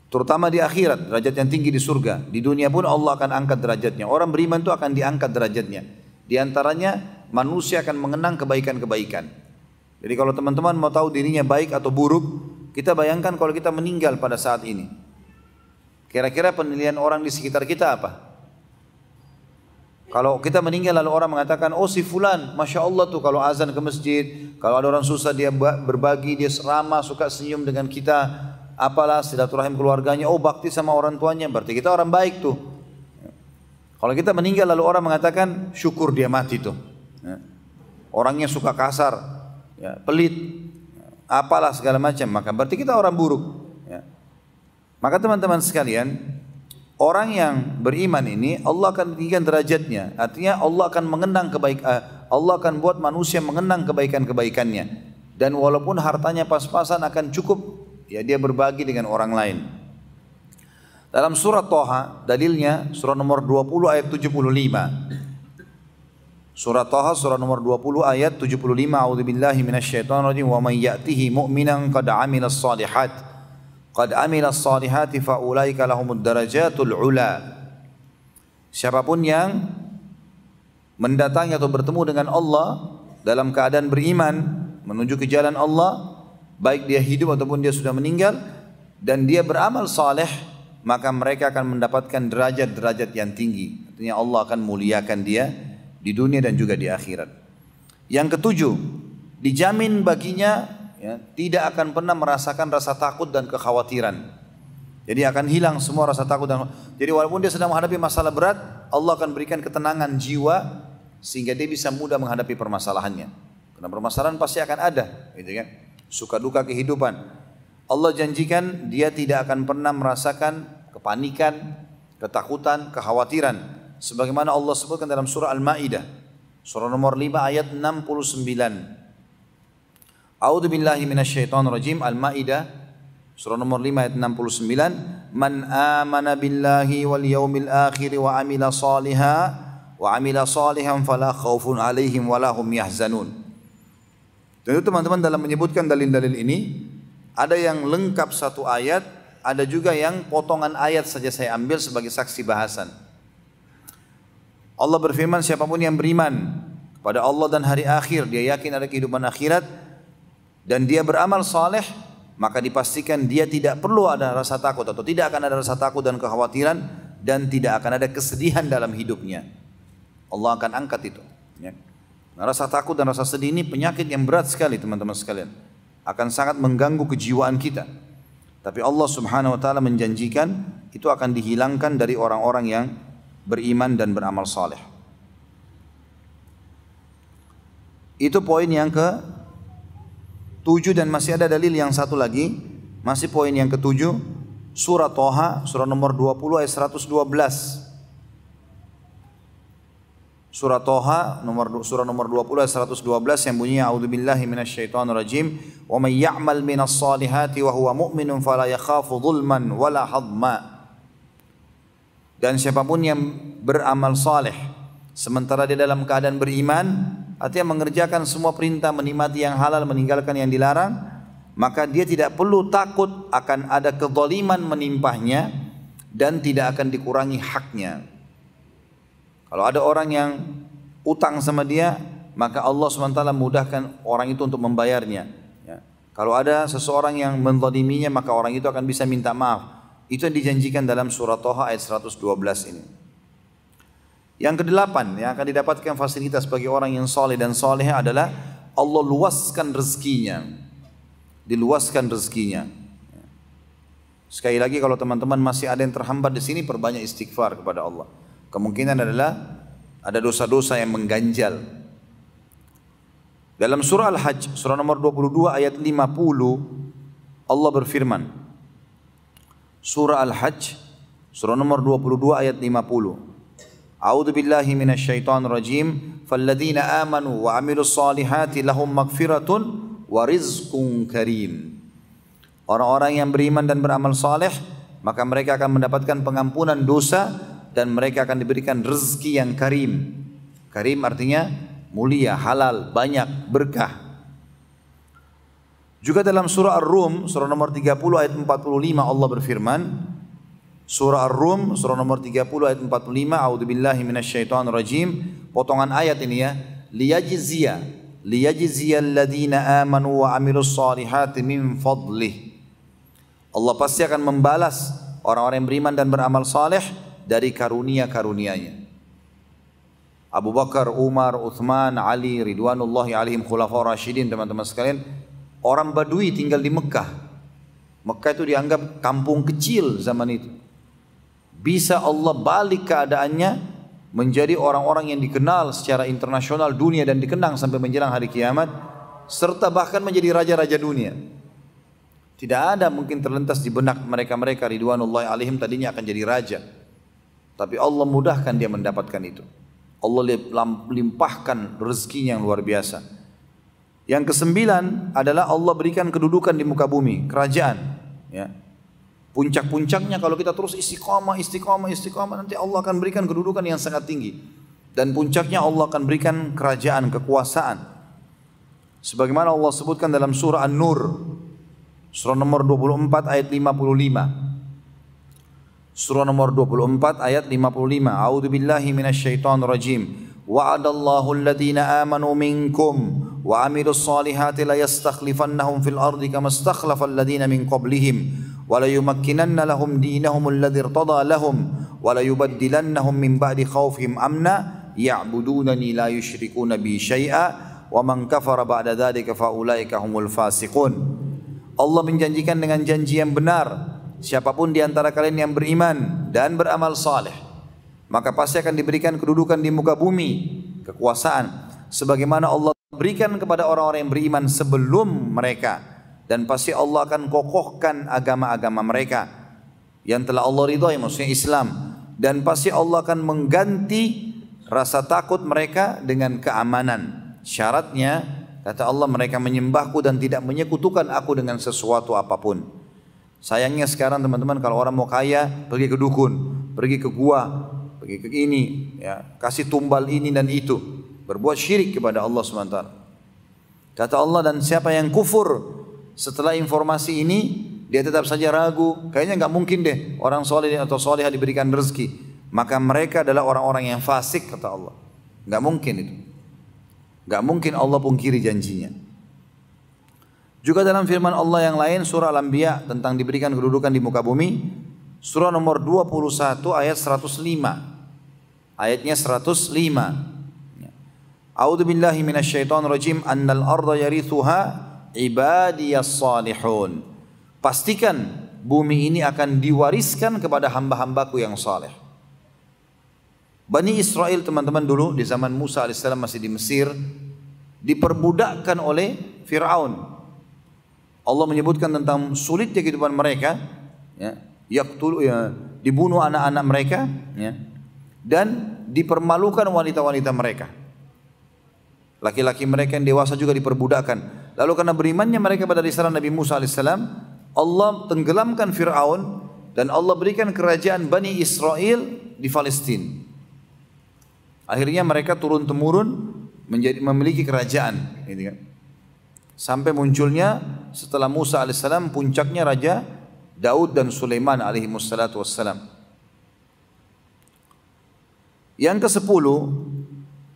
terutama di akhirat, derajat yang tinggi di surga. Di dunia pun Allah akan angkat derajatnya. Orang beriman itu akan diangkat derajatnya. Di antaranya manusia akan mengenang kebaikan-kebaikan. Jadi kalau teman-teman mau tahu dirinya baik atau buruk, kita bayangkan kalau kita meninggal pada saat ini. Kira-kira penilaian orang di sekitar kita apa? Kalau kita meninggal lalu orang mengatakan, oh si fulan, Masya Allah tuh kalau azan ke masjid, kalau ada orang susah dia berbagi, dia ramah, suka senyum dengan kita, apalah silaturahim keluarganya, oh bakti sama orang tuanya, berarti kita orang baik tuh. Kalau kita meninggal lalu orang mengatakan, syukur dia mati tuh. Orangnya suka kasar, ya, pelit, apalah segala macam, maka berarti kita orang buruk. Ya. Maka teman-teman sekalian, orang yang beriman ini Allah akan tinggikan derajatnya. Artinya Allah akan Allah akan buat manusia mengenang kebaikan-kebaikannya. Dan walaupun hartanya pas-pasan akan cukup, ya dia berbagi dengan orang lain. Dalam surat Thaha, dalilnya surah nomor 20 ayat 75. Surat Thaha surah nomor 20 ayat 75. A'udzubillahi minasyaitonirrajim. Wa may ya'tihi mu'minan qad 'amilas salihati fa ulaika lahumud darajatul ula. Siapapun yang mendatangi atau bertemu dengan Allah dalam keadaan beriman menuju ke jalan Allah, baik dia hidup ataupun dia sudah meninggal, dan dia beramal saleh, maka mereka akan mendapatkan derajat-derajat yang tinggi. Artinya Allah akan muliakan dia di dunia dan juga di akhirat. Yang ketujuh, dijamin baginya ya, tidak akan pernah merasakan rasa takut dan kekhawatiran. Jadi akan hilang semua rasa takut dan jadi walaupun dia sedang menghadapi masalah berat, Allah akan berikan ketenangan jiwa sehingga dia bisa mudah menghadapi permasalahannya. Karena permasalahan pasti akan ada, gitu kan? Suka duka kehidupan. Allah janjikan dia tidak akan pernah merasakan kepanikan, ketakutan, kekhawatiran. Sebagaimana Allah sebutkan dalam surah Al-Ma'idah, surah nomor 5 ayat 69. A'udzu billahi minasyaitonir rajim. Al-Ma'idah surah nomor 5 ayat 69. Man amana billahi wal yaumil akhir wa amila salihan fala khaufun alaihim wa lahum yahzanun. Tentu teman-teman dalam menyebutkan dalil-dalil ini ada yang lengkap satu ayat, ada juga yang potongan ayat saja saya ambil sebagai saksi bahasan. Allah berfirman, siapapun yang beriman kepada Allah dan hari akhir, dia yakin ada kehidupan akhirat, dan dia beramal saleh, maka dipastikan dia tidak perlu ada rasa takut atau tidak akan ada rasa takut dan kekhawatiran, dan tidak akan ada kesedihan dalam hidupnya. Allah akan angkat itu. Ya. Nah, rasa takut dan rasa sedih ini penyakit yang berat sekali teman-teman sekalian. Akan sangat mengganggu kejiwaan kita. Tapi Allah Subhanahu wa taala menjanjikan itu akan dihilangkan dari orang-orang yang beriman dan beramal saleh. Itu poin yang ke-7 dan masih ada dalil yang satu lagi, masih poin yang ke-7, surah Thaha surah nomor 20 ayat 112. Surah Thaha surah nomor 20 ayat 112 yang bunyinya a'udzubillahi minasyaitonirrajim wa may ya'mal minas salihati wa huwa mu'minun fala yakhafu dhulman wala hadma. Dan siapapun yang beramal saleh sementara dia dalam keadaan beriman, artinya mengerjakan semua perintah, menikmati yang halal, meninggalkan yang dilarang, maka dia tidak perlu takut akan ada kezaliman menimpahnya dan tidak akan dikurangi haknya. Kalau ada orang yang utang sama dia, maka Allah SWT mudahkan orang itu untuk membayarnya. Ya. Kalau ada seseorang yang menzaliminya, maka orang itu akan bisa minta maaf. Itu yang dijanjikan dalam surah Thaha ayat 112 ini. Yang ke-8 yang akan didapatkan fasilitas bagi orang yang saleh dan salehah adalah Allah luaskan rezekinya. Diluaskan rezekinya. Sekali lagi kalau teman-teman masih ada yang terhambat di sini, perbanyak istighfar kepada Allah. Kemungkinan adalah ada dosa-dosa yang mengganjal. Dalam surah Al-Hajj, surah nomor 22 ayat 50, Allah berfirman. Surah Al-Hajj, surah nomor 22 ayat 50. A'udzu billahi minasyaitonir rajim. Falladzina amanu wa 'amilus salihati lahum maghfiratun wa rizqun karim. Orang-orang yang beriman dan beramal saleh, maka mereka akan mendapatkan pengampunan dosa dan mereka akan diberikan rezeki yang karim. Karim artinya mulia, halal, banyak, berkah. Juga dalam surah Ar-Rum, surah nomor 30 ayat 45 Allah berfirman. Surah Ar-Rum, surah nomor 30 ayat 45, a'udzubillahi minasyaitonirrajim. Potongan ayat ini ya. Liyajziyal ladzina amanu wa 'amilus salihati min fadlih. Allah pasti akan membalas orang-orang yang beriman dan beramal saleh dari karunia-karunia-Nya. Abu Bakar, Umar, Uthman, Ali, Ridwanullahi alaihim khulafaur rasyidin, teman-teman sekalian, orang Badui tinggal di Mekah. Mekah itu dianggap kampung kecil zaman itu. Bisa Allah balik keadaannya menjadi orang-orang yang dikenal secara internasional dunia dan dikenang sampai menjelang hari kiamat, serta bahkan menjadi raja-raja dunia. Tidak ada mungkin terlintas di benak mereka-mereka Ridwanullahi alaihim tadinya akan jadi raja. Tapi Allah mudahkan dia mendapatkan itu. Allah limpahkan rezekinya yang luar biasa. Yang kesembilan adalah Allah berikan kedudukan di muka bumi, kerajaan. Ya. Puncak-puncaknya kalau kita terus istiqamah, nanti Allah akan berikan kedudukan yang sangat tinggi. Dan puncaknya Allah akan berikan kerajaan, kekuasaan. Sebagaimana Allah sebutkan dalam surah An-Nur, surah nomor 24 ayat 55. Surah nomor 24 ayat 55. A'udzu billahi minasyaitonir rajim. Wa'adallahu alladhina amanu minkum wa 'amilus solihati la yastakhlifannahum fil ardi kama istakhlafal ladzina min qablihim wa la yumakkinanna lahum dinahum alladzi irtada lahum wa la yubaddilannahum min ba'di khawfihim amna ya'budunani la yusyrikuna bi syai'a wa man kafara ba'da dzalika fa ulaika humul fasiqun. Allah menjanjikan dengan janji yang benar, siapapun di antara kalian yang beriman dan beramal saleh, maka pasti akan diberikan kedudukan di muka bumi, kekuasaan, sebagaimana Allah berikan kepada orang-orang yang beriman sebelum mereka. Dan pasti Allah akan kokohkan agama-agama mereka yang telah Allah ridhai, maksudnya Islam. Dan pasti Allah akan mengganti rasa takut mereka dengan keamanan. Syaratnya, kata Allah, mereka menyembahku dan tidak menyekutukan aku dengan sesuatu apapun. Sayangnya sekarang teman-teman, kalau orang mau kaya, pergi ke dukun, pergi ke gua, pergi ke ini, ya, kasih tumbal ini dan itu, berbuat syirik kepada Allah SWT. Kata Allah, dan siapa yang kufur setelah informasi ini, dia tetap saja ragu, kayaknya nggak mungkin deh orang soleh atau solehah diberikan rezeki, maka mereka adalah orang-orang yang fasik, kata Allah. Nggak mungkin itu, nggak mungkin Allah pungkiri janjinya. Juga dalam firman Allah yang lain, surah Al-Anbiya, tentang diberikan kedudukan di muka bumi, surah nomor 21 ayat 105. Ayatnya 105. A'udzu billahi minasyaitonir rajim, annal arda yarithuha ibadiyas salihun. Pastikan bumi ini akan diwariskan kepada hamba-hambaku yang saleh. Bani Israel teman-teman dulu di zaman Musa alaihissalam masih di Mesir, diperbudakkan oleh Fir'aun. Allah menyebutkan tentang sulitnya kehidupan mereka, ya, dibunuh anak-anak mereka, ya, dan dipermalukan wanita-wanita mereka. Laki-laki mereka yang dewasa juga diperbudakkan. Lalu karena berimannya mereka pada risalah Nabi Musa alaihissalam, Allah tenggelamkan Fir'aun dan Allah berikan kerajaan Bani Israel di Palestina. Akhirnya mereka turun-temurun memiliki kerajaan, gitu kan. Sampai munculnya setelah Musa alaihissalam puncaknya Raja Daud dan Sulaiman alaihimussalatu wassalam. Yang ke-10,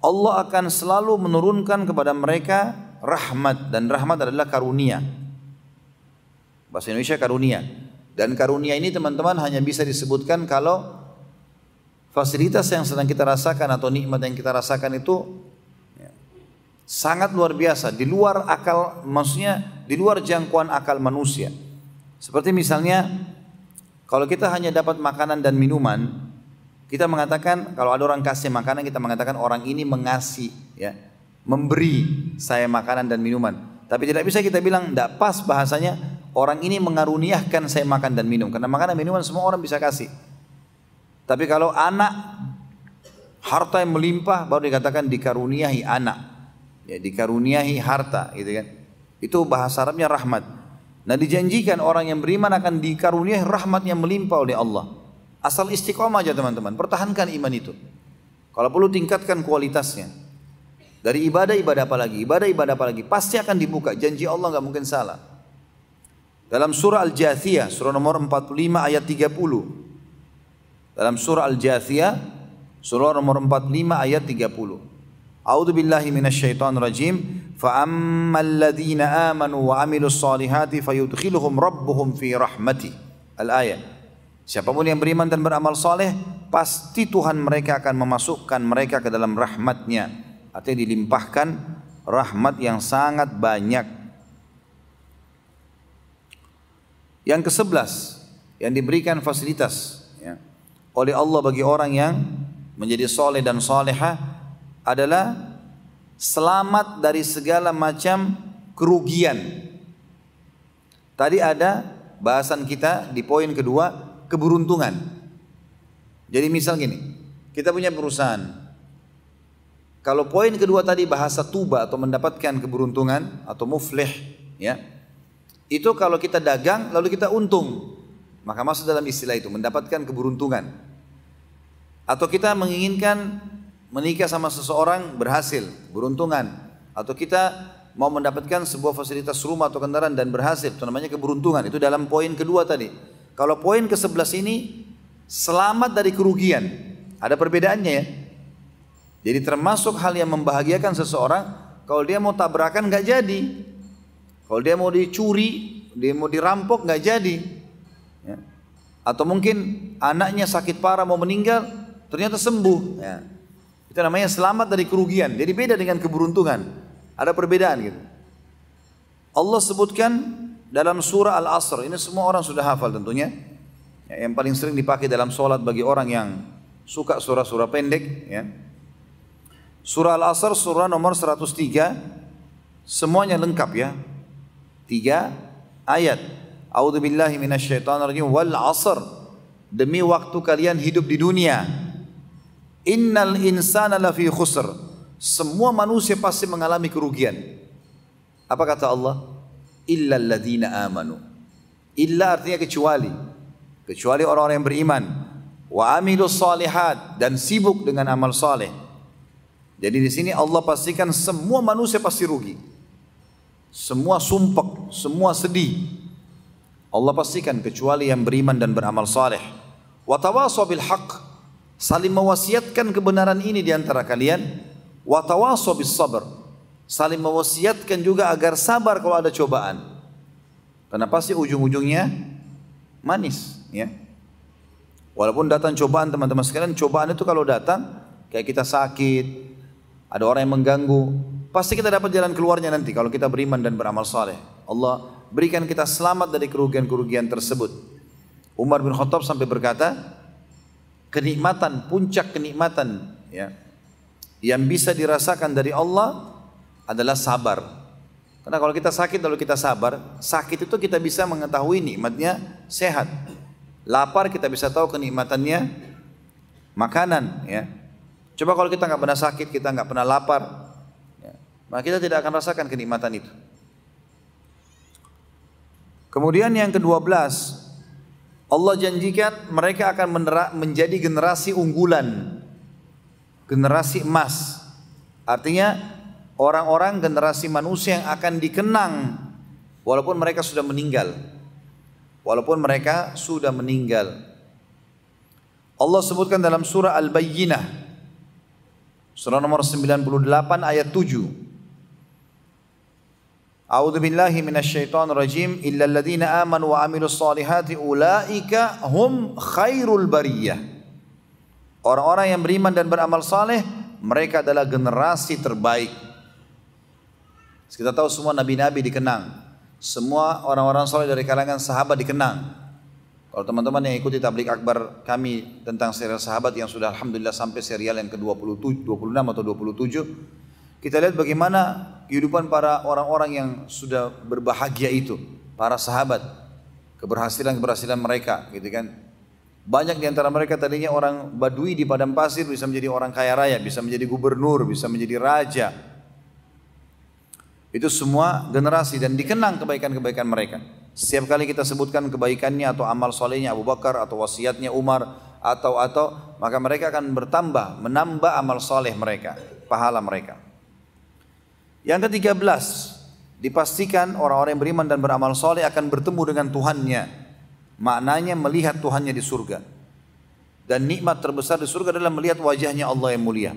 Allah akan selalu menurunkan kepada mereka rahmat, dan rahmat adalah karunia. Bahasa Indonesia karunia. Dan karunia ini teman-teman hanya bisa disebutkan kalau fasilitas yang sedang kita rasakan atau nikmat yang kita rasakan itu sangat luar biasa, di luar akal, maksudnya di luar jangkauan akal manusia. Seperti misalnya kalau kita hanya dapat makanan dan minuman, kita mengatakan kalau ada orang kasih makanan, kita mengatakan orang ini mengasih, ya, memberi saya makanan dan minuman. Tapi tidak bisa kita bilang, tidak pas bahasanya, orang ini mengaruniakan saya makan dan minum, karena makanan dan minuman semua orang bisa kasih. Tapi kalau anak, harta yang melimpah, baru dikatakan dikaruniahi anak. Ya, dikaruniahi harta, gitu kan. Itu bahasa Arabnya rahmat. Nah, dijanjikan orang yang beriman akan dikaruniahi rahmat yang melimpah oleh Allah. Asal istiqomah aja teman-teman, pertahankan iman itu. Kalau perlu tingkatkan kualitasnya. Dari ibadah-ibadah apa lagi, ibadah-ibadah apa lagi, pasti akan dibuka. Janji Allah nggak mungkin salah. Dalam surah Al-Jathiyah, surah nomor 45 ayat 30. Dalam surah Al-Jathiyah, surah nomor 45 ayat 30. A'udzu billahi minasyaitonir rajim. Fa ammal ladzina amanu wa 'amilus solihati fayudkhiluhum rabbuhum fi rahmati. Al-ayat. Siapapun yang beriman dan beramal saleh, pasti Tuhan mereka akan memasukkan mereka ke dalam rahmatnya. Artinya dilimpahkan rahmat yang sangat banyak. Yang ke-11, yang diberikan fasilitas ya, oleh Allah bagi orang yang menjadi soleh dan solehah adalah selamat dari segala macam kerugian. Tadi ada bahasan kita di poin kedua, keberuntungan. Jadi misal gini, kita punya perusahaan. Kalau poin kedua tadi bahasa tuba atau mendapatkan keberuntungan atau muflih ya, itu kalau kita dagang lalu kita untung, maka masuk dalam istilah itu mendapatkan keberuntungan. Atau kita menginginkan menikah sama seseorang berhasil, beruntungan. Atau kita mau mendapatkan sebuah fasilitas rumah atau kendaraan dan berhasil, itu namanya keberuntungan. Itu dalam poin kedua tadi. Kalau poin ke-11 ini selamat dari kerugian, ada perbedaannya ya. Jadi termasuk hal yang membahagiakan seseorang, kalau dia mau tabrakan nggak jadi. Kalau dia mau dicuri, dia mau dirampok nggak jadi. Ya. Atau mungkin anaknya sakit parah mau meninggal, ternyata sembuh. Ya. Itu namanya selamat dari kerugian. Jadi beda dengan keberuntungan. Ada perbedaan gitu. Allah sebutkan dalam surah Al-Asr. Ini semua orang sudah hafal tentunya. Ya, yang paling sering dipakai dalam sholat bagi orang yang suka surah-surah pendek. Ya. Surah Al-Asr, surah nomor 103. Semuanya lengkap ya. 3 ayat. A'udzubillahi minasyaitonirrajim wal 'asr. Demi waktu kalian hidup di dunia. Innal insana lafi khusr. Semua manusia pasti mengalami kerugian. Apa kata Allah? Illal ladzina amanu. Illa artinya kecuali. Kecuali orang-orang yang beriman. Wa amilus solihat, dan sibuk dengan amal saleh. Jadi di sini Allah pastikan semua manusia pasti rugi. Semua sumpek, semua sedih. Allah pastikan kecuali yang beriman dan beramal saleh. Wa tawasaw bil haqq, saling mewasiatkan kebenaran ini di antara kalian. Wa tawasaw bis sabr, saling mewasiatkan juga agar sabar kalau ada cobaan. Karena pasti ujung-ujungnya manis, ya. Walaupun datang cobaan teman-teman sekalian, cobaan itu kalau datang kayak kita sakit, ada orang yang mengganggu, pasti kita dapat jalan keluarnya nanti kalau kita beriman dan beramal saleh. Allah berikan kita selamat dari kerugian-kerugian tersebut. Umar bin Khattab sampai berkata, kenikmatan, puncak kenikmatan ya, yang bisa dirasakan dari Allah adalah sabar. Karena kalau kita sakit lalu kita sabar, sakit itu kita bisa mengetahui nikmatnya sehat. Lapar kita bisa tahu kenikmatannya makanan ya. Coba kalau kita nggak pernah sakit, kita nggak pernah lapar, ya, maka kita tidak akan rasakan kenikmatan itu. Kemudian yang ke-12, Allah janjikan mereka akan menjadi generasi unggulan, generasi emas. Artinya orang-orang generasi manusia yang akan dikenang walaupun mereka sudah meninggal. Walaupun mereka sudah meninggal. Allah sebutkan dalam surah Al-Bayyinah, surah nomor 98 ayat 7. A'udzu billahi minasyaitonir rajim, illal ladzina amanu wa amilus solihati ulaika hum khairul bariyah. Orang-orang yang beriman dan beramal saleh, mereka adalah generasi terbaik. Kita tahu semua nabi-nabi dikenang. Semua orang-orang saleh dari kalangan sahabat dikenang. Kalau teman-teman yang ikuti tabligh akbar kami tentang serial sahabat yang sudah alhamdulillah sampai serial yang ke-26 atau 27, kita lihat bagaimana kehidupan para orang-orang yang sudah berbahagia itu, para sahabat, keberhasilan mereka, gitu kan. Banyak di antara mereka tadinya orang badui di padang pasir bisa menjadi orang kaya raya, bisa menjadi gubernur, bisa menjadi raja. Itu semua generasi dan dikenang kebaikan-kebaikan mereka. Setiap kali kita sebutkan kebaikannya atau amal solehnya Abu Bakar atau wasiatnya Umar atau maka mereka akan bertambah, menambah amal soleh mereka, pahala mereka. Yang ke-13, dipastikan orang-orang yang beriman dan beramal soleh akan bertemu dengan Tuhannya. Maknanya melihat Tuhannya di surga. Dan nikmat terbesar di surga adalah melihat wajahnya Allah yang mulia.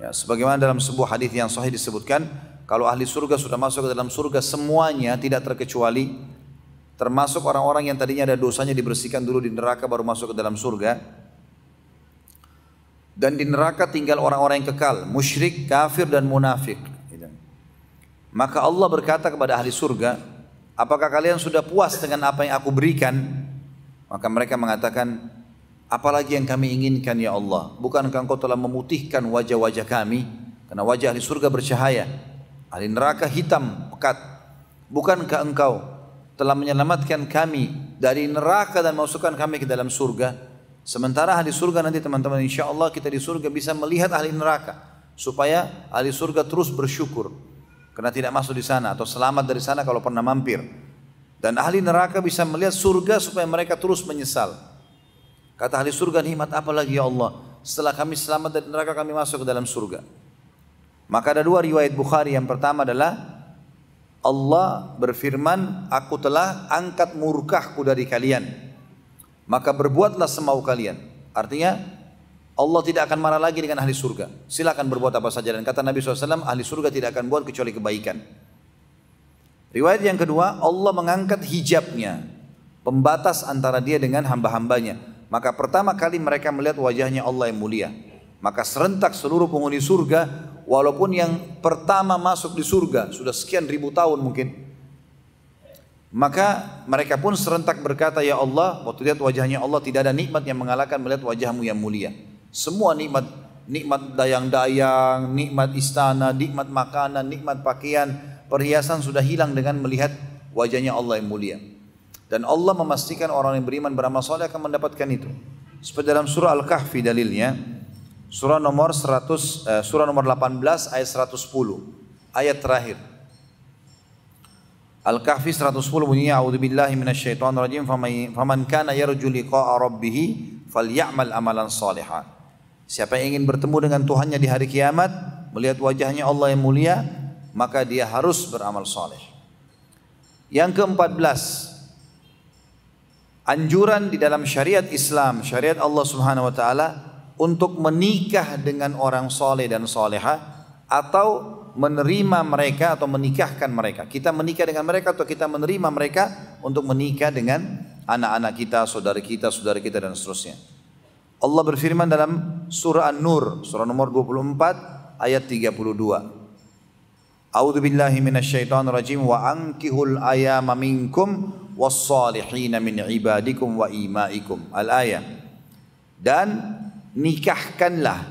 Ya, sebagaimana dalam sebuah hadis yang sahih disebutkan, kalau ahli surga sudah masuk ke dalam surga semuanya tidak terkecuali, termasuk orang-orang yang tadinya ada dosanya dibersihkan dulu di neraka baru masuk ke dalam surga. Dan di neraka tinggal orang-orang yang kekal, musyrik, kafir dan munafik. Maka Allah berkata kepada ahli surga, apakah kalian sudah puas dengan apa yang aku berikan? Maka mereka mengatakan, apalagi yang kami inginkan ya Allah? Bukankah engkau telah memutihkan wajah-wajah kami? Karena wajah ahli surga bercahaya, ahli neraka hitam, pekat. Bukankah engkau telah menyelamatkan kami dari neraka dan masukkan kami ke dalam surga? Sementara ahli surga nanti teman-teman, insya Allah kita di surga bisa melihat ahli neraka, supaya ahli surga terus bersyukur karena tidak masuk di sana atau selamat dari sana kalau pernah mampir. Dan ahli neraka bisa melihat surga supaya mereka terus menyesal. Kata ahli surga, nikmat apa lagi ya Allah setelah kami selamat dari neraka kami masuk ke dalam surga? Maka ada dua riwayat Bukhari. Yang pertama adalah Allah berfirman, aku telah angkat murkahku dari kalian, maka berbuatlah semau kalian. Artinya Allah tidak akan marah lagi dengan ahli surga. Silakan berbuat apa saja. Dan kata Nabi SAW, ahli surga tidak akan buat kecuali kebaikan. Riwayat yang kedua, Allah mengangkat hijabnya, pembatas antara dia dengan hamba-hambanya. Maka pertama kali mereka melihat wajahnya Allah yang mulia. Maka serentak seluruh penghuni surga, walaupun yang pertama masuk di surga sudah sekian ribu tahun mungkin, maka mereka pun serentak berkata, ya Allah, waktu lihat wajahnya Allah tidak ada nikmat yang mengalahkan melihat wajahmu yang mulia. Semua nikmat, nikmat dayang-dayang, nikmat istana, nikmat makanan, nikmat pakaian, perhiasan sudah hilang dengan melihat wajahnya Allah yang mulia. Dan Allah memastikan orang yang beriman beramal saleh akan mendapatkan itu. Seperti dalam surah Al-Kahfi dalilnya, surah nomor 18 ayat 110, ayat terakhir. Al-Kahfi 110 bunyinya, a'udzubillahi minasyaitonirrajim, faman kana yarju liqa'a rabbih falyamal amalan shalihan. Siapa yang ingin bertemu dengan Tuhannya di hari kiamat, melihat wajahnya Allah yang mulia, maka dia harus beramal saleh. Yang ke-14, anjuran di dalam syariat Islam, syariat Allah Subhanahu wa taala untuk menikah dengan orang saleh dan salehah, atau menerima mereka atau menikahkan mereka. Kita menikah dengan mereka atau kita menerima mereka untuk menikah dengan anak-anak kita, saudara kita dan seterusnya. Allah berfirman dalam surah An-Nur, surah nomor 24 ayat 32. A'udzubillahi minasyaitonirrajim wa ankihul ayama minkum was-salihina min ibadikum wa imaikum. Al-ayah. Dan nikahkanlah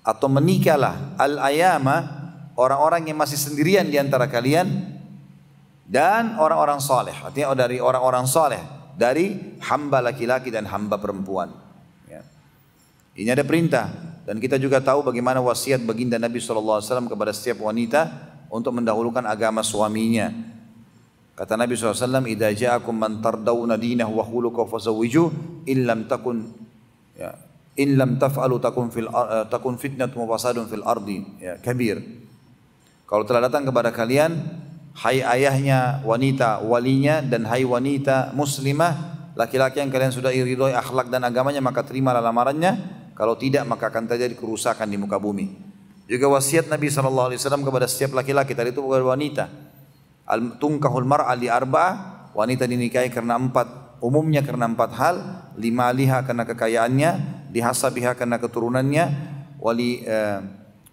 atau menikahlah al-ayama, orang-orang yang masih sendirian di antara kalian, dan orang-orang saleh. Artinya dari orang-orang saleh, dari hamba laki-laki dan hamba perempuan. Ya. Ini ada perintah, dan kita juga tahu bagaimana wasiat baginda Nabi SAW kepada setiap wanita untuk mendahulukan agama suaminya. Kata Nabi SAW, idza ja'akum man tardawna dinahu wa khuluquhu fazawwiju in lam taf'alu takun fitnatun wa fasadun fil ardi ya kabir. Kalau telah datang kepada kalian, hai ayahnya wanita, walinya, dan hai wanita muslimah, laki-laki yang kalian sudah ridhoi akhlak dan agamanya, maka terimalah lamarannya. Kalau tidak, maka akan terjadi kerusakan di muka bumi. Juga wasiat Nabi SAW kepada setiap laki-laki, tadi itu kepada wanita. Tunkahul mar'a li arba'ah, wanita dinikahi karena umumnya karena 4 hal. Limaliha karena kekayaannya, lihasabiha karena keturunannya,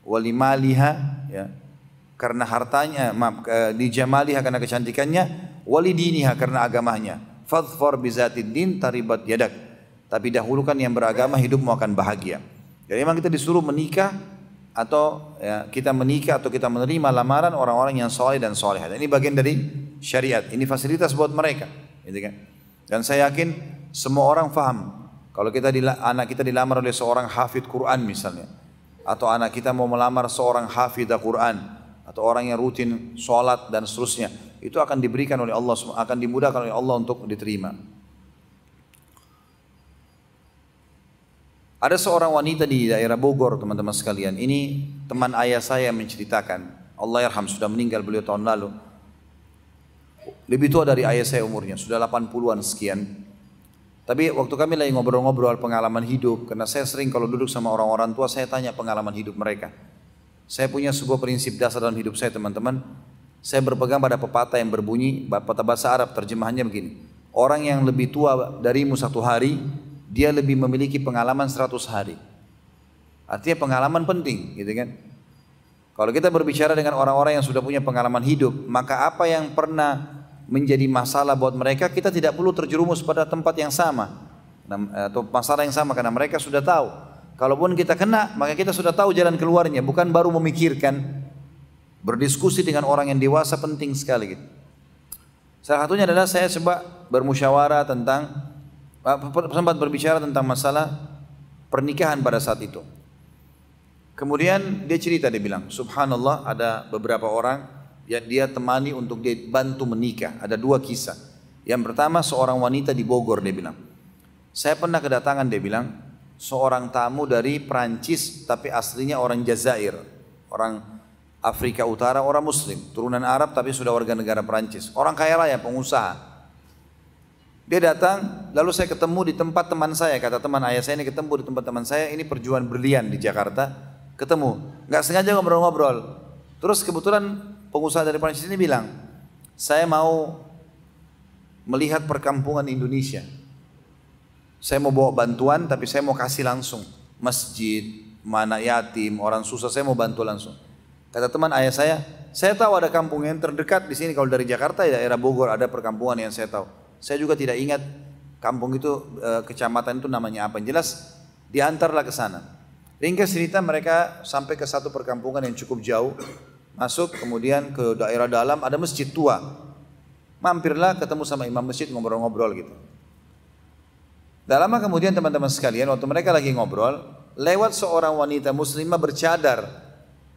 walimaliha ya, karena hartanya, lijamaliha karena kecantikannya, walidiniha karena agamanya. Fadhfar bizatid din taribat yadak. Tapi dahulukan yang beragama, hidupmu akan bahagia. Jadi memang kita disuruh menikah atau ya, kita menikah atau kita menerima lamaran orang-orang yang saleh dan salehah. Ini bagian dari syariat. Ini fasilitas buat mereka, gitu kan? Dan saya yakin semua orang faham kalau anak kita dilamar oleh seorang hafidh Quran misalnya, atau anak kita mau melamar seorang hafidh Quran, atau orang yang rutin sholat dan seterusnya, itu akan diberikan oleh Allah, akan dimudahkan oleh Allah untuk diterima. Ada seorang wanita di daerah Bogor, teman-teman sekalian. Ini teman ayah saya menceritakan. Allah yarham, sudah meninggal beliau tahun lalu. Lebih tua dari ayah saya umurnya, sudah 80-an sekian. Tapi waktu kami lagi ngobrol-ngobrol pengalaman hidup, karena saya sering kalau duduk sama orang-orang tua, saya tanya pengalaman hidup mereka. Saya punya sebuah prinsip dasar dalam hidup saya, teman-teman. Saya berpegang pada pepatah yang berbunyi, pepatah bahasa Arab, terjemahannya begini. Orang yang lebih tua darimu 1 hari, dia lebih memiliki pengalaman 100 hari. Artinya pengalaman penting, gitu kan? Kalau kita berbicara dengan orang-orang yang sudah punya pengalaman hidup, maka apa yang pernah menjadi masalah buat mereka, kita tidak perlu terjerumus pada tempat yang sama atau masalah yang sama, karena mereka sudah tahu. Kalaupun kita kena, maka kita sudah tahu jalan keluarnya, bukan baru memikirkan. Berdiskusi dengan orang yang dewasa penting sekali, gitu. Salah satunya adalah saya coba bermusyawarah tentang, sempat berbicara tentang masalah pernikahan pada saat itu. Kemudian dia cerita, dia bilang, subhanallah, ada beberapa orang yang dia temani untuk dia bantu menikah. Ada 2 kisah. Yang pertama seorang wanita di Bogor, dia bilang, saya pernah kedatangan, dia bilang, seorang tamu dari Prancis tapi aslinya orang Jazair, orang Afrika Utara, orang Muslim, turunan Arab tapi sudah warga negara Prancis, orang kaya raya, pengusaha. Dia datang, lalu saya ketemu di tempat teman saya, kata teman ayah saya ini ketemu di tempat teman saya, ini perjuangan berlian di Jakarta, ketemu, nggak sengaja ngobrol-ngobrol. Terus kebetulan pengusaha dari Prancis ini bilang, saya mau melihat perkampungan Indonesia. Saya mau bawa bantuan, tapi saya mau kasih langsung. Masjid, mana yatim, orang susah, saya mau bantu langsung. Kata teman ayah saya tahu ada kampung yang terdekat di sini. Kalau dari Jakarta, daerah Bogor ada perkampungan yang saya tahu. Saya juga tidak ingat kampung itu, kecamatan itu namanya apa. Yang jelas diantarlah ke sana. Ringkas cerita, mereka sampai ke satu perkampungan yang cukup jauh. Masuk, kemudian ke daerah dalam ada masjid tua. Mampirlah, ketemu sama imam masjid, ngobrol-ngobrol gitu. Dah lama kemudian teman-teman sekalian, waktu mereka lagi ngobrol, lewat seorang wanita muslimah bercadar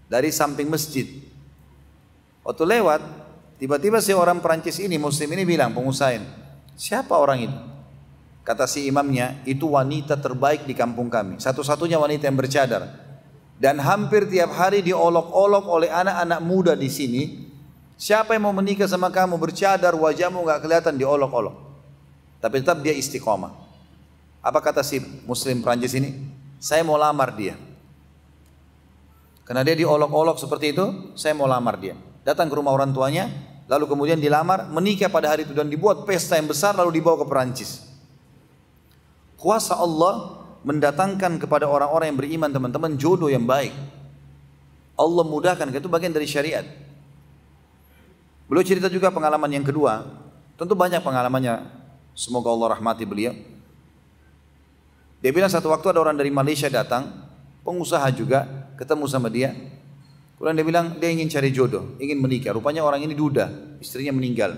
dari samping masjid. Waktu lewat, tiba-tiba si orang Perancis ini, muslim ini bilang, pengusaha ini, siapa orang itu? Kata si imamnya, itu wanita terbaik di kampung kami, satu-satunya wanita yang bercadar. Dan hampir tiap hari diolok-olok oleh anak-anak muda di sini. Siapa yang mau menikah sama kamu, bercadar, wajahmu nggak kelihatan, diolok-olok. Tapi tetap dia istiqomah. Apa kata si muslim Perancis ini? Saya mau lamar dia. Karena dia diolok-olok seperti itu, saya mau lamar dia. Datang ke rumah orang tuanya, lalu kemudian dilamar, menikah pada hari itu dan dibuat pesta yang besar, lalu dibawa ke Perancis. Kuasa Allah mendatangkan kepada orang-orang yang beriman, teman-teman, jodoh yang baik. Allah mudahkan, itu bagian dari syariat. Beliau cerita juga pengalaman yang kedua, tentu banyak pengalamannya, semoga Allah rahmati beliau. Dia bilang satu waktu ada orang dari Malaysia datang, pengusaha juga, ketemu sama dia. Kemudian dia bilang dia ingin cari jodoh, ingin menikah. Rupanya orang ini duda, istrinya meninggal.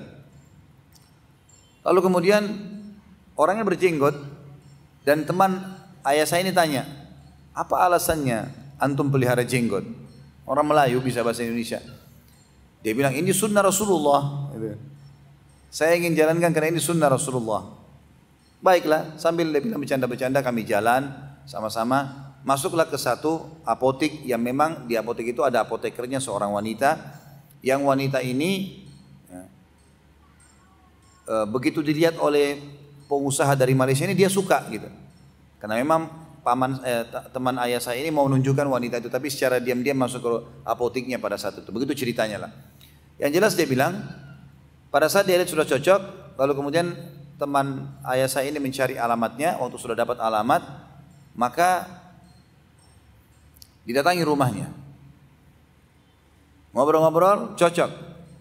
Lalu kemudian orangnya berjenggot, dan teman ayah saya ini tanya, apa alasannya antum pelihara jenggot? Orang Melayu bisa bahasa Indonesia. Dia bilang ini sunnah Rasulullah. Saya ingin jalankan karena ini sunnah Rasulullah. Baiklah, sambil dia bilang bercanda-bercanda kami jalan sama-sama. Masuklah ke satu apotek yang memang di apotek itu ada apotekernya seorang wanita. Yang wanita ini begitu dilihat oleh pengusaha dari Malaysia ini, dia suka gitu. Karena memang teman ayah saya ini mau menunjukkan wanita itu, tapi secara diam-diam masuk ke apoteknya pada saat itu. Begitu ceritanya lah. Yang jelas dia bilang pada saat dia lihat sudah cocok, lalu kemudian teman ayah saya ini mencari alamatnya. Waktu sudah dapat alamat, maka didatangi rumahnya. Ngobrol-ngobrol, cocok,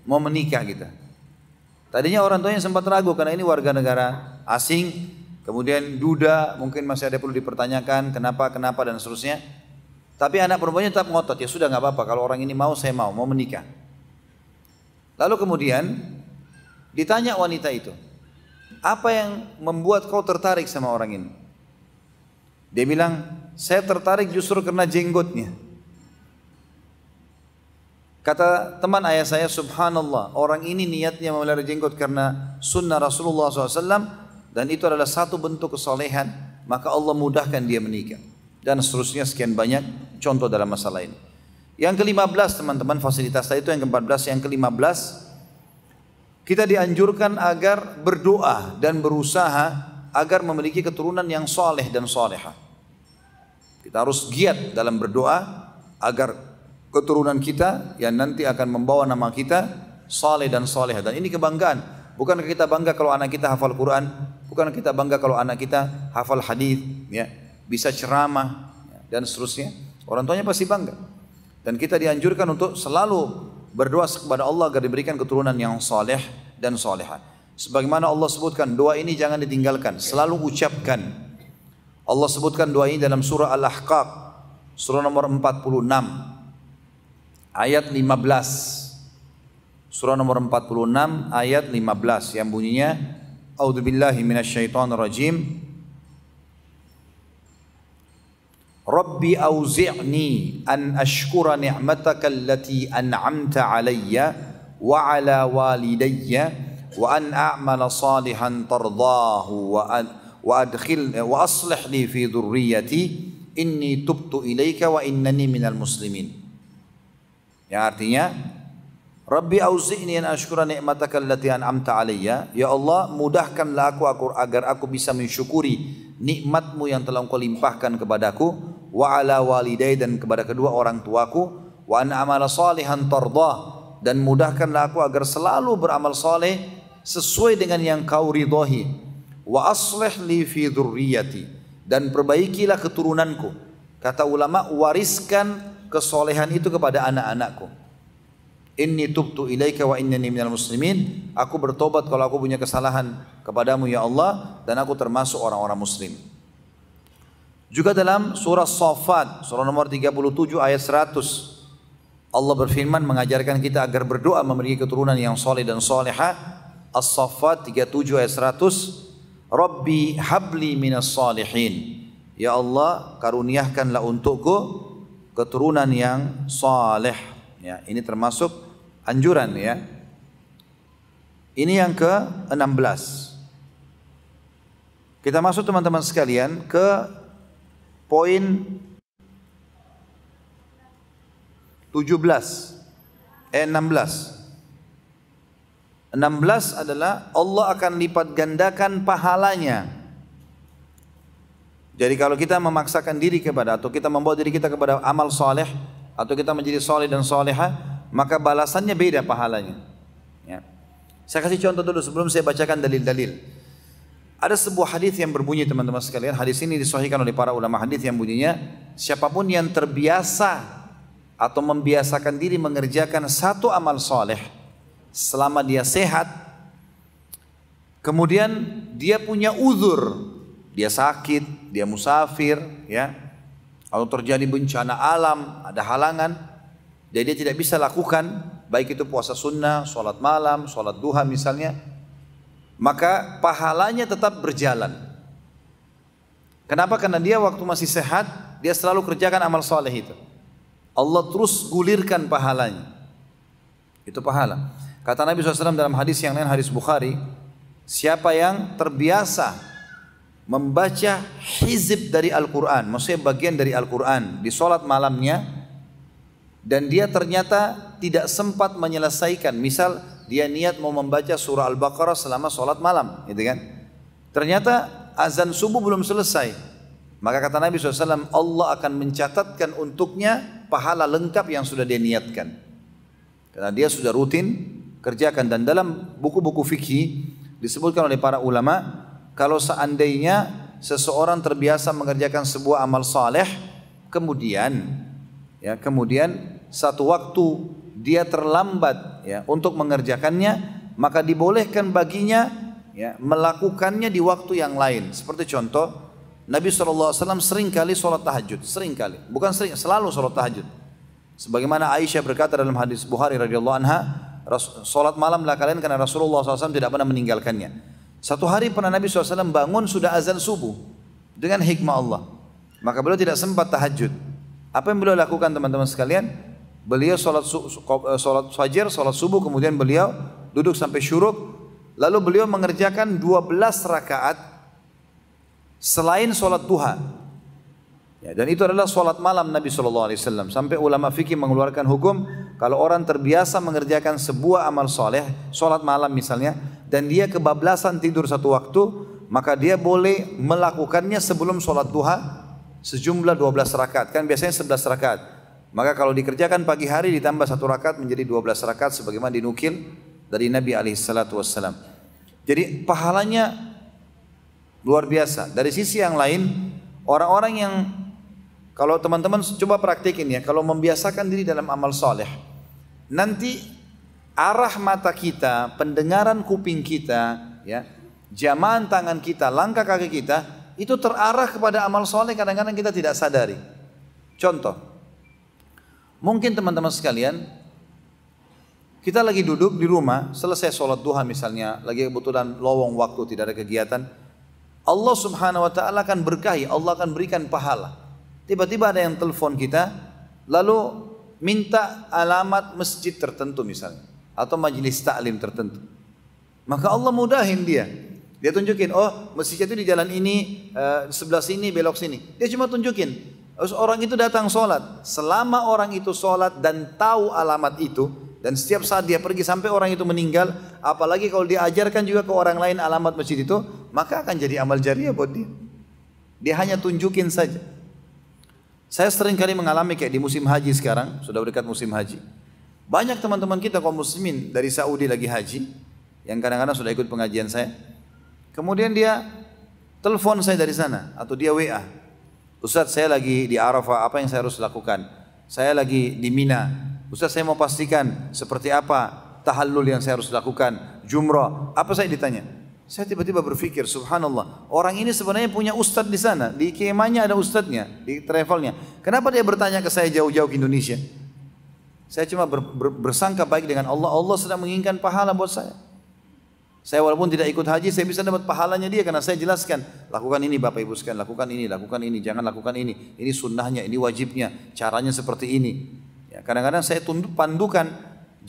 mau menikah gitu. Tadinya orang tuanya sempat ragu karena ini warga negara asing, kemudian duda, mungkin masih ada perlu dipertanyakan kenapa dan seterusnya. Tapi anak perempuannya tetap ngotot, ya sudah nggak apa-apa, kalau orang ini mau, saya mau menikah. Lalu kemudian ditanya wanita itu, apa yang membuat kau tertarik sama orang ini? Dia bilang, saya tertarik justru karena jenggotnya. Kata teman ayah saya, subhanallah, orang ini niatnya memelihara jenggot karena sunnah Rasulullah SAW, dan itu adalah satu bentuk kesolehan, maka Allah mudahkan dia menikah. Dan seterusnya sekian banyak contoh dalam masalah ini. Yang ke-15 teman-teman, fasilitas tadi itu yang ke-14, yang ke-15 kita dianjurkan agar berdoa dan berusaha agar memiliki keturunan yang soleh dan soleha. Kita harus giat dalam berdoa agar keturunan kita yang nanti akan membawa nama kita soleh dan soleha. Dan ini kebanggaan. Bukan kita bangga kalau anak kita hafal Quran, bukan kita bangga kalau anak kita hafal hadis, ya, bisa ceramah, ya. dan seterusnya, orang tuanya pasti bangga. Dan kita dianjurkan untuk selalu berdoa kepada Allah agar diberikan keturunan yang saleh dan salehah. Sebagaimana Allah sebutkan, doa ini jangan ditinggalkan, selalu ucapkan. Allah sebutkan doa ini dalam surah Al-Ahqaf, surah nomor 46, ayat 15. Surah nomor 46 ayat 15 yang bunyinya, A'udzubillahi minasyaitonirrajim. Rabbi auzi'ni an ashkura ni'mataka allati an'amta alayya wa ala walidayya wa an a'mala salihan tardahu wa aslih li fi dhurriyyati inni tubtu ilaika wa innani minal muslimin. Yang artinya, Rabbi auzi'ni an ashkura ni'mataka allati an'amta alayya. Ya Allah, mudahkanlah aku agar aku bisa mensyukuri nikmatmu yang telah Engkau limpahkan kepadaku, wa ala walidai, dan kepada kedua orang tuaku, wa an amala salihan tardah, dan mudahkanlah aku agar selalu beramal saleh sesuai dengan yang Kau ridhai, wa aslih li fi dzurriyyati, dan perbaikilah keturunanku. Kata ulama, wariskan kesolehan itu kepada anak-anakku. Inni tubtu ilaika wa innani minal muslimin. Aku bertobat kalau aku punya kesalahan kepadamu ya Allah, dan aku termasuk orang-orang muslim. Juga dalam surah Shaffat, surah nomor 37 ayat 100, Allah berfirman mengajarkan kita agar berdoa memiliki keturunan yang soleh dan solehah. As-Shaffat 37 ayat 100, Rabbi habli minas salihin. Ya Allah, karuniakanlah untukku keturunan yang saleh. Ya, ini termasuk anjuran ya. Ini yang ke-16. Kita masuk teman-teman sekalian ke poin 16. 16 adalah Allah akan lipat gandakan pahalanya. Jadi kalau kita memaksakan diri kepada, atau kita membawa diri kita kepada amal soleh, atau kita menjadi soleh dan soleha, maka balasannya beda pahalanya. Ya. Saya kasih contoh dulu sebelum saya bacakan dalil-dalil. Ada sebuah hadis yang berbunyi teman-teman sekalian. Hadis ini disahihkan oleh para ulama hadis yang bunyinya, siapapun yang terbiasa atau membiasakan diri mengerjakan satu amal soleh selama dia sehat, kemudian dia punya uzur, dia sakit, dia musafir, ya, atau terjadi bencana alam, ada halangan, jadi dia tidak bisa lakukan, baik itu puasa sunnah, sholat malam, sholat duha misalnya, maka pahalanya tetap berjalan. Kenapa? Karena dia waktu masih sehat, dia selalu kerjakan amal soleh itu. Allah terus gulirkan pahalanya. Itu pahala. Kata Nabi SAW dalam hadis yang lain, hadis Bukhari, siapa yang terbiasa membaca hizib dari Al-Quran, maksudnya bagian dari Al-Quran di sholat malamnya, dan dia ternyata tidak sempat menyelesaikan, misal dia niat mau membaca surah Al-Baqarah selama sholat malam, gitu kan? Ternyata azan subuh belum selesai, maka kata Nabi SAW, Allah akan mencatatkan untuknya pahala lengkap yang sudah dia niatkan, karena dia sudah rutin kerjakan. Dan dalam buku-buku fikih disebutkan oleh para ulama, kalau seandainya seseorang terbiasa mengerjakan sebuah amal saleh, kemudian satu waktu dia terlambat ya untuk mengerjakannya, maka dibolehkan baginya ya melakukannya di waktu yang lain. Seperti contoh, Nabi SAW sering kali sholat tahajud, selalu sholat tahajud. Sebagaimana Aisyah berkata dalam hadis Bukhari radhiyallahu anha, sholat malamlah kalian karena Rasulullah SAW tidak pernah meninggalkannya. Satu hari pernah Nabi SAW bangun sudah azan subuh dengan hikmah Allah, maka beliau tidak sempat tahajud. Apa yang beliau lakukan teman-teman sekalian? Beliau sholat fajar, sholat subuh, kemudian beliau duduk sampai syuruk, lalu beliau mengerjakan 12 rakaat selain sholat duha. Ya, dan itu adalah sholat malam Nabi SAW. Sampai ulama fikih mengeluarkan hukum, kalau orang terbiasa mengerjakan sebuah amal soleh, sholat malam misalnya, dan dia kebablasan tidur satu waktu, maka dia boleh melakukannya sebelum sholat duha sejumlah 12 rakaat. Kan biasanya 11 rakaat. Maka kalau dikerjakan pagi hari ditambah 1 rakaat menjadi 12 rakaat sebagaimana dinukil dari Nabi SAW. Jadi pahalanya luar biasa. Dari sisi yang lain, orang-orang yang Kalau teman-teman coba praktikin ya, kalau membiasakan diri dalam amal soleh, nanti arah mata kita, pendengaran kuping kita, ya, jamahan tangan kita, langkah kaki kita, itu terarah kepada amal soleh. Kadang-kadang kita tidak sadari. Contoh, mungkin teman-teman sekalian, kita lagi duduk di rumah, selesai sholat duha misalnya, lagi kebetulan lowong waktu, tidak ada kegiatan, Allah subhanahu wa ta'ala akan berkahi, Allah akan berikan pahala. Tiba-tiba ada yang telepon kita, lalu minta alamat masjid tertentu misalnya, atau majelis taklim tertentu. Maka Allah mudahin dia. Dia tunjukin, oh masjid itu di jalan ini, sebelah sini, belok sini. Dia cuma tunjukin. Terus orang itu datang sholat. Selama orang itu sholat dan tahu alamat itu, dan setiap saat dia pergi sampai orang itu meninggal, apalagi kalau dia ajarkan juga ke orang lain alamat masjid itu, maka akan jadi amal jariah buat dia. Dia hanya tunjukin saja. Saya sering kali mengalami kayak di musim haji sekarang, sudah dekat musim haji. Banyak teman-teman kita kaum muslimin dari Saudi lagi haji, yang kadang-kadang sudah ikut pengajian saya. Kemudian dia telepon saya dari sana, atau dia WA. Ustaz, saya lagi di Arafah, apa yang saya harus lakukan? Saya lagi di Mina. Ustaz, saya mau pastikan seperti apa tahallul yang saya harus lakukan, jumrah. Apa saya ditanya? Saya tiba-tiba berpikir, subhanallah, orang ini sebenarnya punya ustadz di sana, di kemahnya ada ustadznya, di travelnya. Kenapa dia bertanya ke saya jauh-jauh ke Indonesia? Saya cuma bersangka baik dengan Allah, Allah sedang menginginkan pahala buat saya. Saya walaupun tidak ikut haji, saya bisa dapat pahalanya dia karena saya jelaskan, lakukan ini Bapak Ibu sekalian, lakukan ini, jangan lakukan ini sunnahnya, ini wajibnya, caranya seperti ini. Ya, kadang-kadang saya pandukan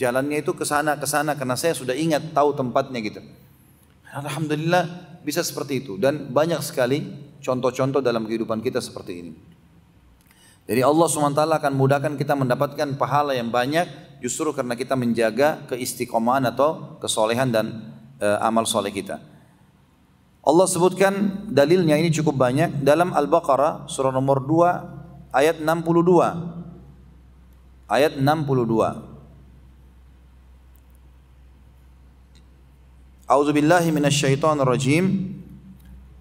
jalannya itu ke sana karena saya sudah ingat tahu tempatnya gitu. Alhamdulillah bisa seperti itu, dan banyak sekali contoh-contoh dalam kehidupan kita seperti ini. Jadi Allah SWT akan mudahkan kita mendapatkan pahala yang banyak justru karena kita menjaga keistiqomahan atau kesolehan dan amal soleh kita. Allah sebutkan dalilnya ini cukup banyak dalam Al-Baqarah surah nomor 2 ayat 62. Ayat 62. A'udzu billahi minasyaitonir rajim.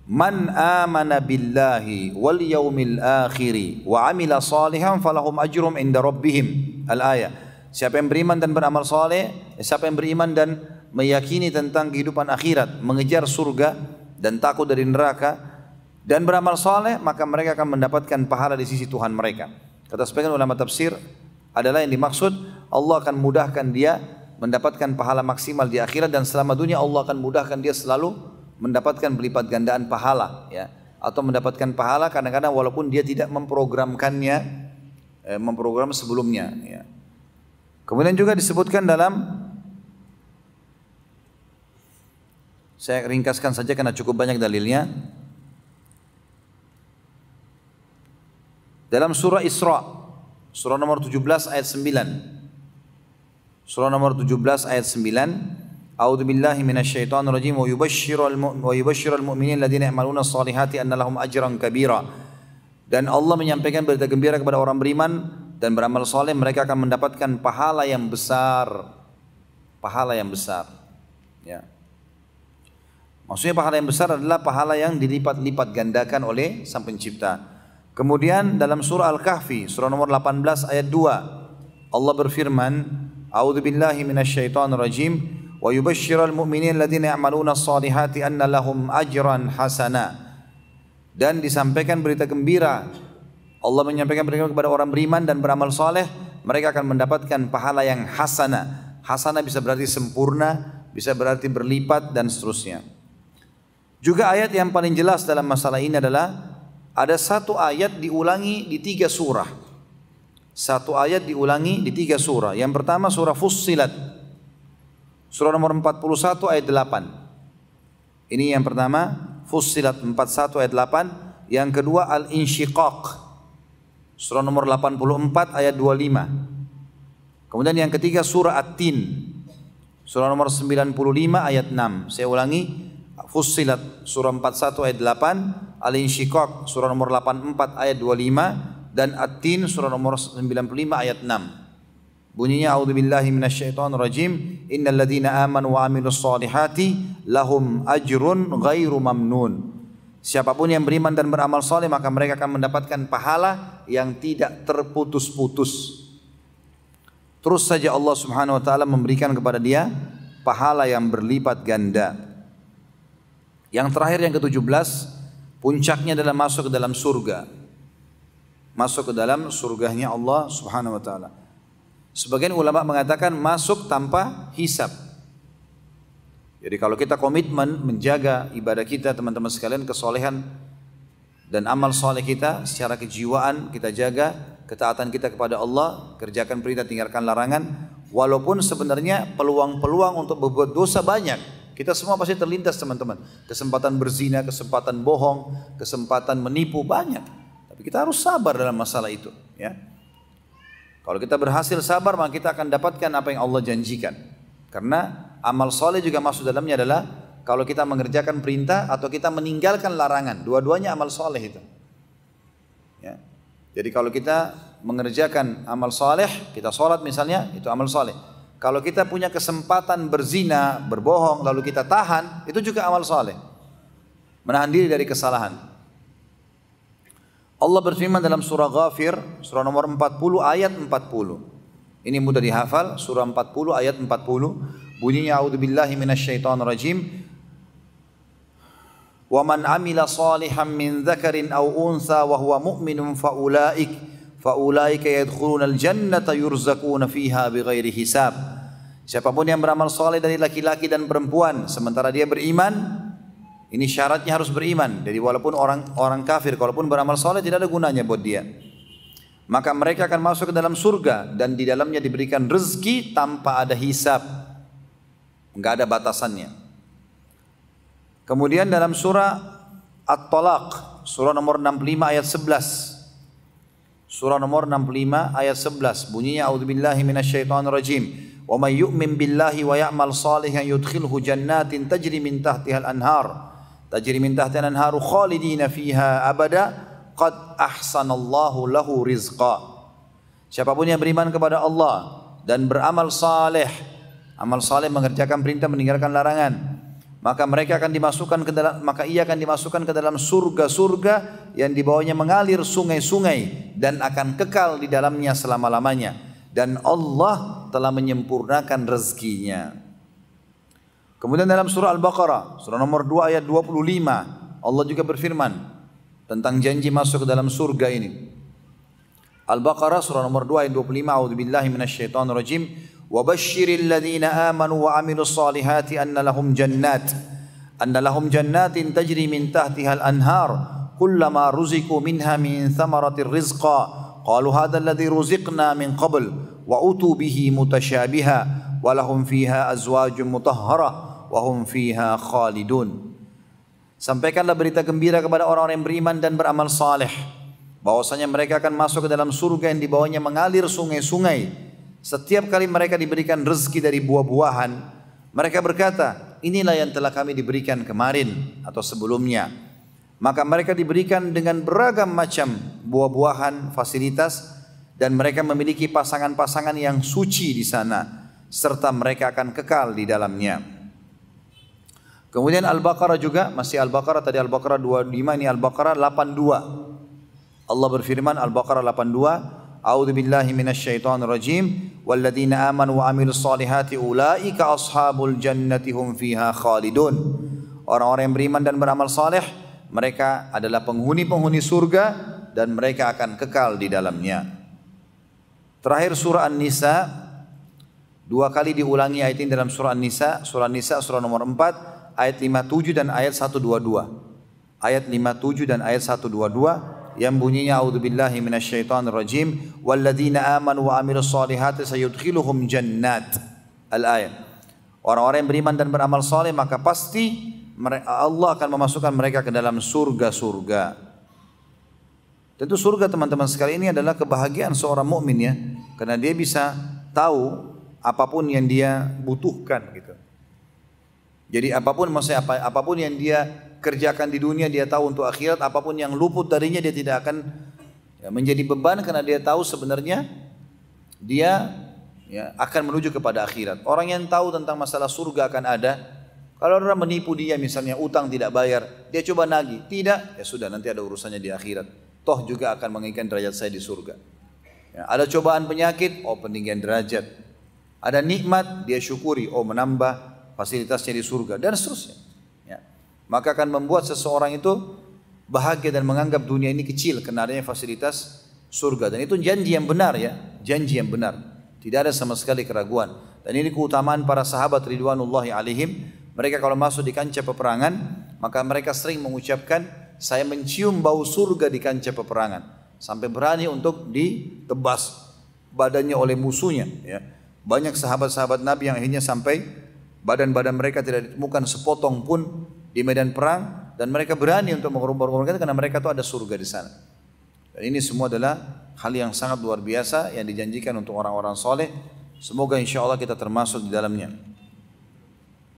Man amana billahi wal yaumil akhir wa amila salihan falahum ajrum inda rabbihim. Al-ayah. Siapa yang beriman dan beramal saleh, siapa yang beriman dan meyakini tentang kehidupan akhirat, mengejar surga dan takut dari neraka dan beramal saleh, maka mereka akan mendapatkan pahala di sisi Tuhan mereka. Kata sebagian ulama tafsir adalah yang dimaksud Allah akan mudahkan dia mendapatkan pahala maksimal di akhirat, dan selama dunia Allah akan mudahkan dia selalu mendapatkan berlipat gandaan pahala, ya, atau mendapatkan pahala kadang-kadang walaupun dia tidak memprogramkannya, memprogram sebelumnya, ya. Kemudian juga disebutkan dalam, saya ringkaskan saja karena cukup banyak dalilnya, dalam surah Isra, surah nomor 17 ayat 9. Surah nomor 17 ayat 9. A'udzu billahi minasyaitonir rajim wa yubashshirul mu'minin alladziina ya'maluna shalihati anna lahum ajran kabira. Dan Allah menyampaikan berita gembira kepada orang beriman dan beramal saleh, mereka akan mendapatkan pahala yang besar. Pahala yang besar. Ya. Maksudnya pahala yang besar adalah pahala yang dilipat-lipat gandakan oleh Sang Pencipta. Kemudian dalam surah Al-Kahfi, surah nomor 18 ayat 2, Allah berfirman, A'udzu billahi minasyaitonir rajim wa yubashshirul mu'minin alladziina ya'maluna shalihati anna lahum ajran hasana. Dan disampaikan berita gembira, Allah menyampaikan berita kepada orang beriman dan beramal saleh, mereka akan mendapatkan pahala yang hasanah. Hasanah bisa berarti sempurna, bisa berarti berlipat dan seterusnya. Juga ayat yang paling jelas dalam masalah ini adalah ada satu ayat diulangi di 3 surah. Satu ayat diulangi di 3 surah. Yang pertama surah Fussilat, surah nomor 41 ayat 8. Ini yang pertama, Fussilat 41 ayat 8. Yang kedua Al-Insyiqaq, surah nomor 84 ayat 25. Kemudian yang ketiga surah At-Tin, surah nomor 95 ayat 6. Saya ulangi, Fussilat surah 41 ayat 8, Al-Insyiqaq surah nomor 84 ayat 25, dan At-Tin surah nomor 95 ayat 6. Bunyinya, a'udzubillahi minasyaitonir rajim, innal ladzina amanu wa amilus solihati lahum ajrun ghairu mamnun. Siapapun yang beriman dan beramal soleh maka mereka akan mendapatkan pahala yang tidak terputus-putus. Terus saja Allah Subhanahu wa taala memberikan kepada dia pahala yang berlipat ganda. Yang terakhir yang ke-17, puncaknya adalah masuk ke dalam surga. Masuk ke dalam surganya Allah Subhanahu wa taala. Sebagian ulama mengatakan masuk tanpa hisab. Jadi kalau kita komitmen menjaga ibadah kita teman-teman sekalian, kesolehan dan amal soleh kita secara kejiwaan kita jaga, ketaatan kita kepada Allah, kerjakan perintah tinggalkan larangan, walaupun sebenarnya peluang-peluang untuk berbuat dosa banyak. Kita semua pasti terlintas teman-teman. Kesempatan berzina, kesempatan bohong, kesempatan menipu banyak. Tapi kita harus sabar dalam masalah itu, ya. Kalau kita berhasil sabar maka kita akan dapatkan apa yang Allah janjikan. Karena amal soleh juga masuk dalamnya adalah kalau kita mengerjakan perintah atau kita meninggalkan larangan. Dua-duanya amal soleh itu. Ya. Jadi kalau kita mengerjakan amal soleh, kita sholat misalnya, itu amal soleh. Kalau kita punya kesempatan berzina, berbohong, lalu kita tahan, itu juga amal soleh. Menahan diri dari kesalahan. Allah berfirman dalam surah Ghafir, surah nomor 40 ayat 40. Ini mudah dihafal, surah 40 ayat 40. Bunyinya a'udzubillahi minasyaitonirrajim. Wa man 'amila shalihan min dzakarin aw untha wa huwa mu'minun faulaika yadkhulunal jannata yurzaquna fiha bighairi hisab. Siapapun yang beramal saleh dari laki-laki dan perempuan sementara dia beriman, ini syaratnya harus beriman. Jadi walaupun orang kafir, kalaupun beramal saleh tidak ada gunanya buat dia. Maka mereka akan masuk ke dalam surga dan di dalamnya diberikan rezeki tanpa ada hisab. Enggak ada batasannya. Kemudian dalam surah At-Talaq, surah nomor 65 ayat 11. Surah nomor 65 ayat 11 bunyinya a'udzubillahi minasyaitonirrajim. Wa may yu'min billahi wa ya'mal shalihan yudkhilhu jannatin tajri min tahtiha al-anhar. Tajri min tahtiha al-anharu khalidina fiha abada. Qad ahsanallahu lahu rizqa. Siapapun yang beriman kepada Allah dan beramal saleh, amal saleh mengerjakan perintah meninggalkan larangan, maka ia akan dimasukkan ke dalam surga-surga yang di bawahnya mengalir sungai-sungai dan akan kekal di dalamnya selama-lamanya, dan Allah telah menyempurnakan rezekinya. Kemudian dalam surah Al-Baqarah, surah nomor 2 ayat 25, Allah juga berfirman tentang janji masuk ke dalam surga ini. Al-Baqarah surah nomor 2 ayat 25, a'udzubillahi minasyaitonirrajim. Wa basyiril ladzina amanu wa amilus solihati anna lahum jannatin tajri min tahtiha al-anhar kullama ruziqu minha min thamaratir rizqa qalu hadha alladhi ruziqna min qabl wa utu bihi mutasyabiha wa lahum fiha azwajun mutahhara wa hum fiha khalidun. Sampaikanlah berita gembira kepada orang-orang yang beriman dan beramal saleh, bahwasanya mereka akan masuk ke dalam surga yang di bawahnya mengalir sungai-sungai. Setiap kali mereka diberikan rezeki dari buah-buahan, mereka berkata, inilah yang telah kami diberikan kemarin atau sebelumnya. Maka mereka diberikan dengan beragam macam buah-buahan, fasilitas, dan mereka memiliki pasangan-pasangan yang suci di sana, serta mereka akan kekal di dalamnya. Kemudian Al-Baqarah juga, masih Al-Baqarah, tadi Al-Baqarah 25, ini Al-Baqarah 82. Allah berfirman Al-Baqarah 82, a'udzubillahi minasyaitonirrajim, walladzina amanu wa amilus solihati ulaika ashabul jannati hum fiha khalidun. Orang-orang yang beriman dan beramal saleh, mereka adalah penghuni-penghuni surga dan mereka akan kekal di dalamnya. Terakhir surah An-Nisa, dua kali diulangi ayat ini dalam surah An-Nisa, surah nomor 4, ayat 57 dan ayat 122. Ayat 57 dan ayat 122 yang bunyinya a'udzubillahi minasyaitonirrajim walladzina amanu wa amilus solihati sayudkhiluhum jannat. Al-ayat. Orang-orang yang beriman dan beramal saleh maka pasti Allah akan memasukkan mereka ke dalam surga-surga. Tentu surga teman-teman sekali ini adalah kebahagiaan seorang mukmin ya, karena dia bisa tahu apapun yang dia butuhkan gitu. Jadi apapun yang dia kerjakan di dunia dia tahu untuk akhirat, apapun yang luput darinya dia tidak akan menjadi beban karena dia tahu sebenarnya dia akan menuju kepada akhirat. Orang yang tahu tentang masalah surga akan ada, Kalau orang menipu dia misalnya utang tidak bayar, dia coba nagih, tidak, ya sudah nanti ada urusannya di akhirat. Toh juga akan menginginkan derajat saya di surga. Ya, ada cobaan penyakit, oh peninggian derajat. Ada nikmat, dia syukuri, oh menambah fasilitasnya di surga dan seterusnya. Ya. Maka akan membuat seseorang itu bahagia dan menganggap dunia ini kecil karena adanya fasilitas surga. Dan itu janji yang benar ya, janji yang benar. Tidak ada sama sekali keraguan. Dan ini keutamaan para sahabat ridwanullahi alaihim. Mereka kalau masuk di kancah peperangan, maka mereka sering mengucapkan, saya mencium bau surga di kancah peperangan. Sampai berani untuk ditebas badannya oleh musuhnya. Ya. Banyak sahabat-sahabat Nabi yang akhirnya sampai badan-badan mereka tidak ditemukan sepotong pun di medan perang. Dan mereka berani untuk mengorbankan karena mereka itu ada surga di sana. Dan ini semua adalah hal yang sangat luar biasa yang dijanjikan untuk orang-orang soleh. Semoga insya Allah kita termasuk di dalamnya.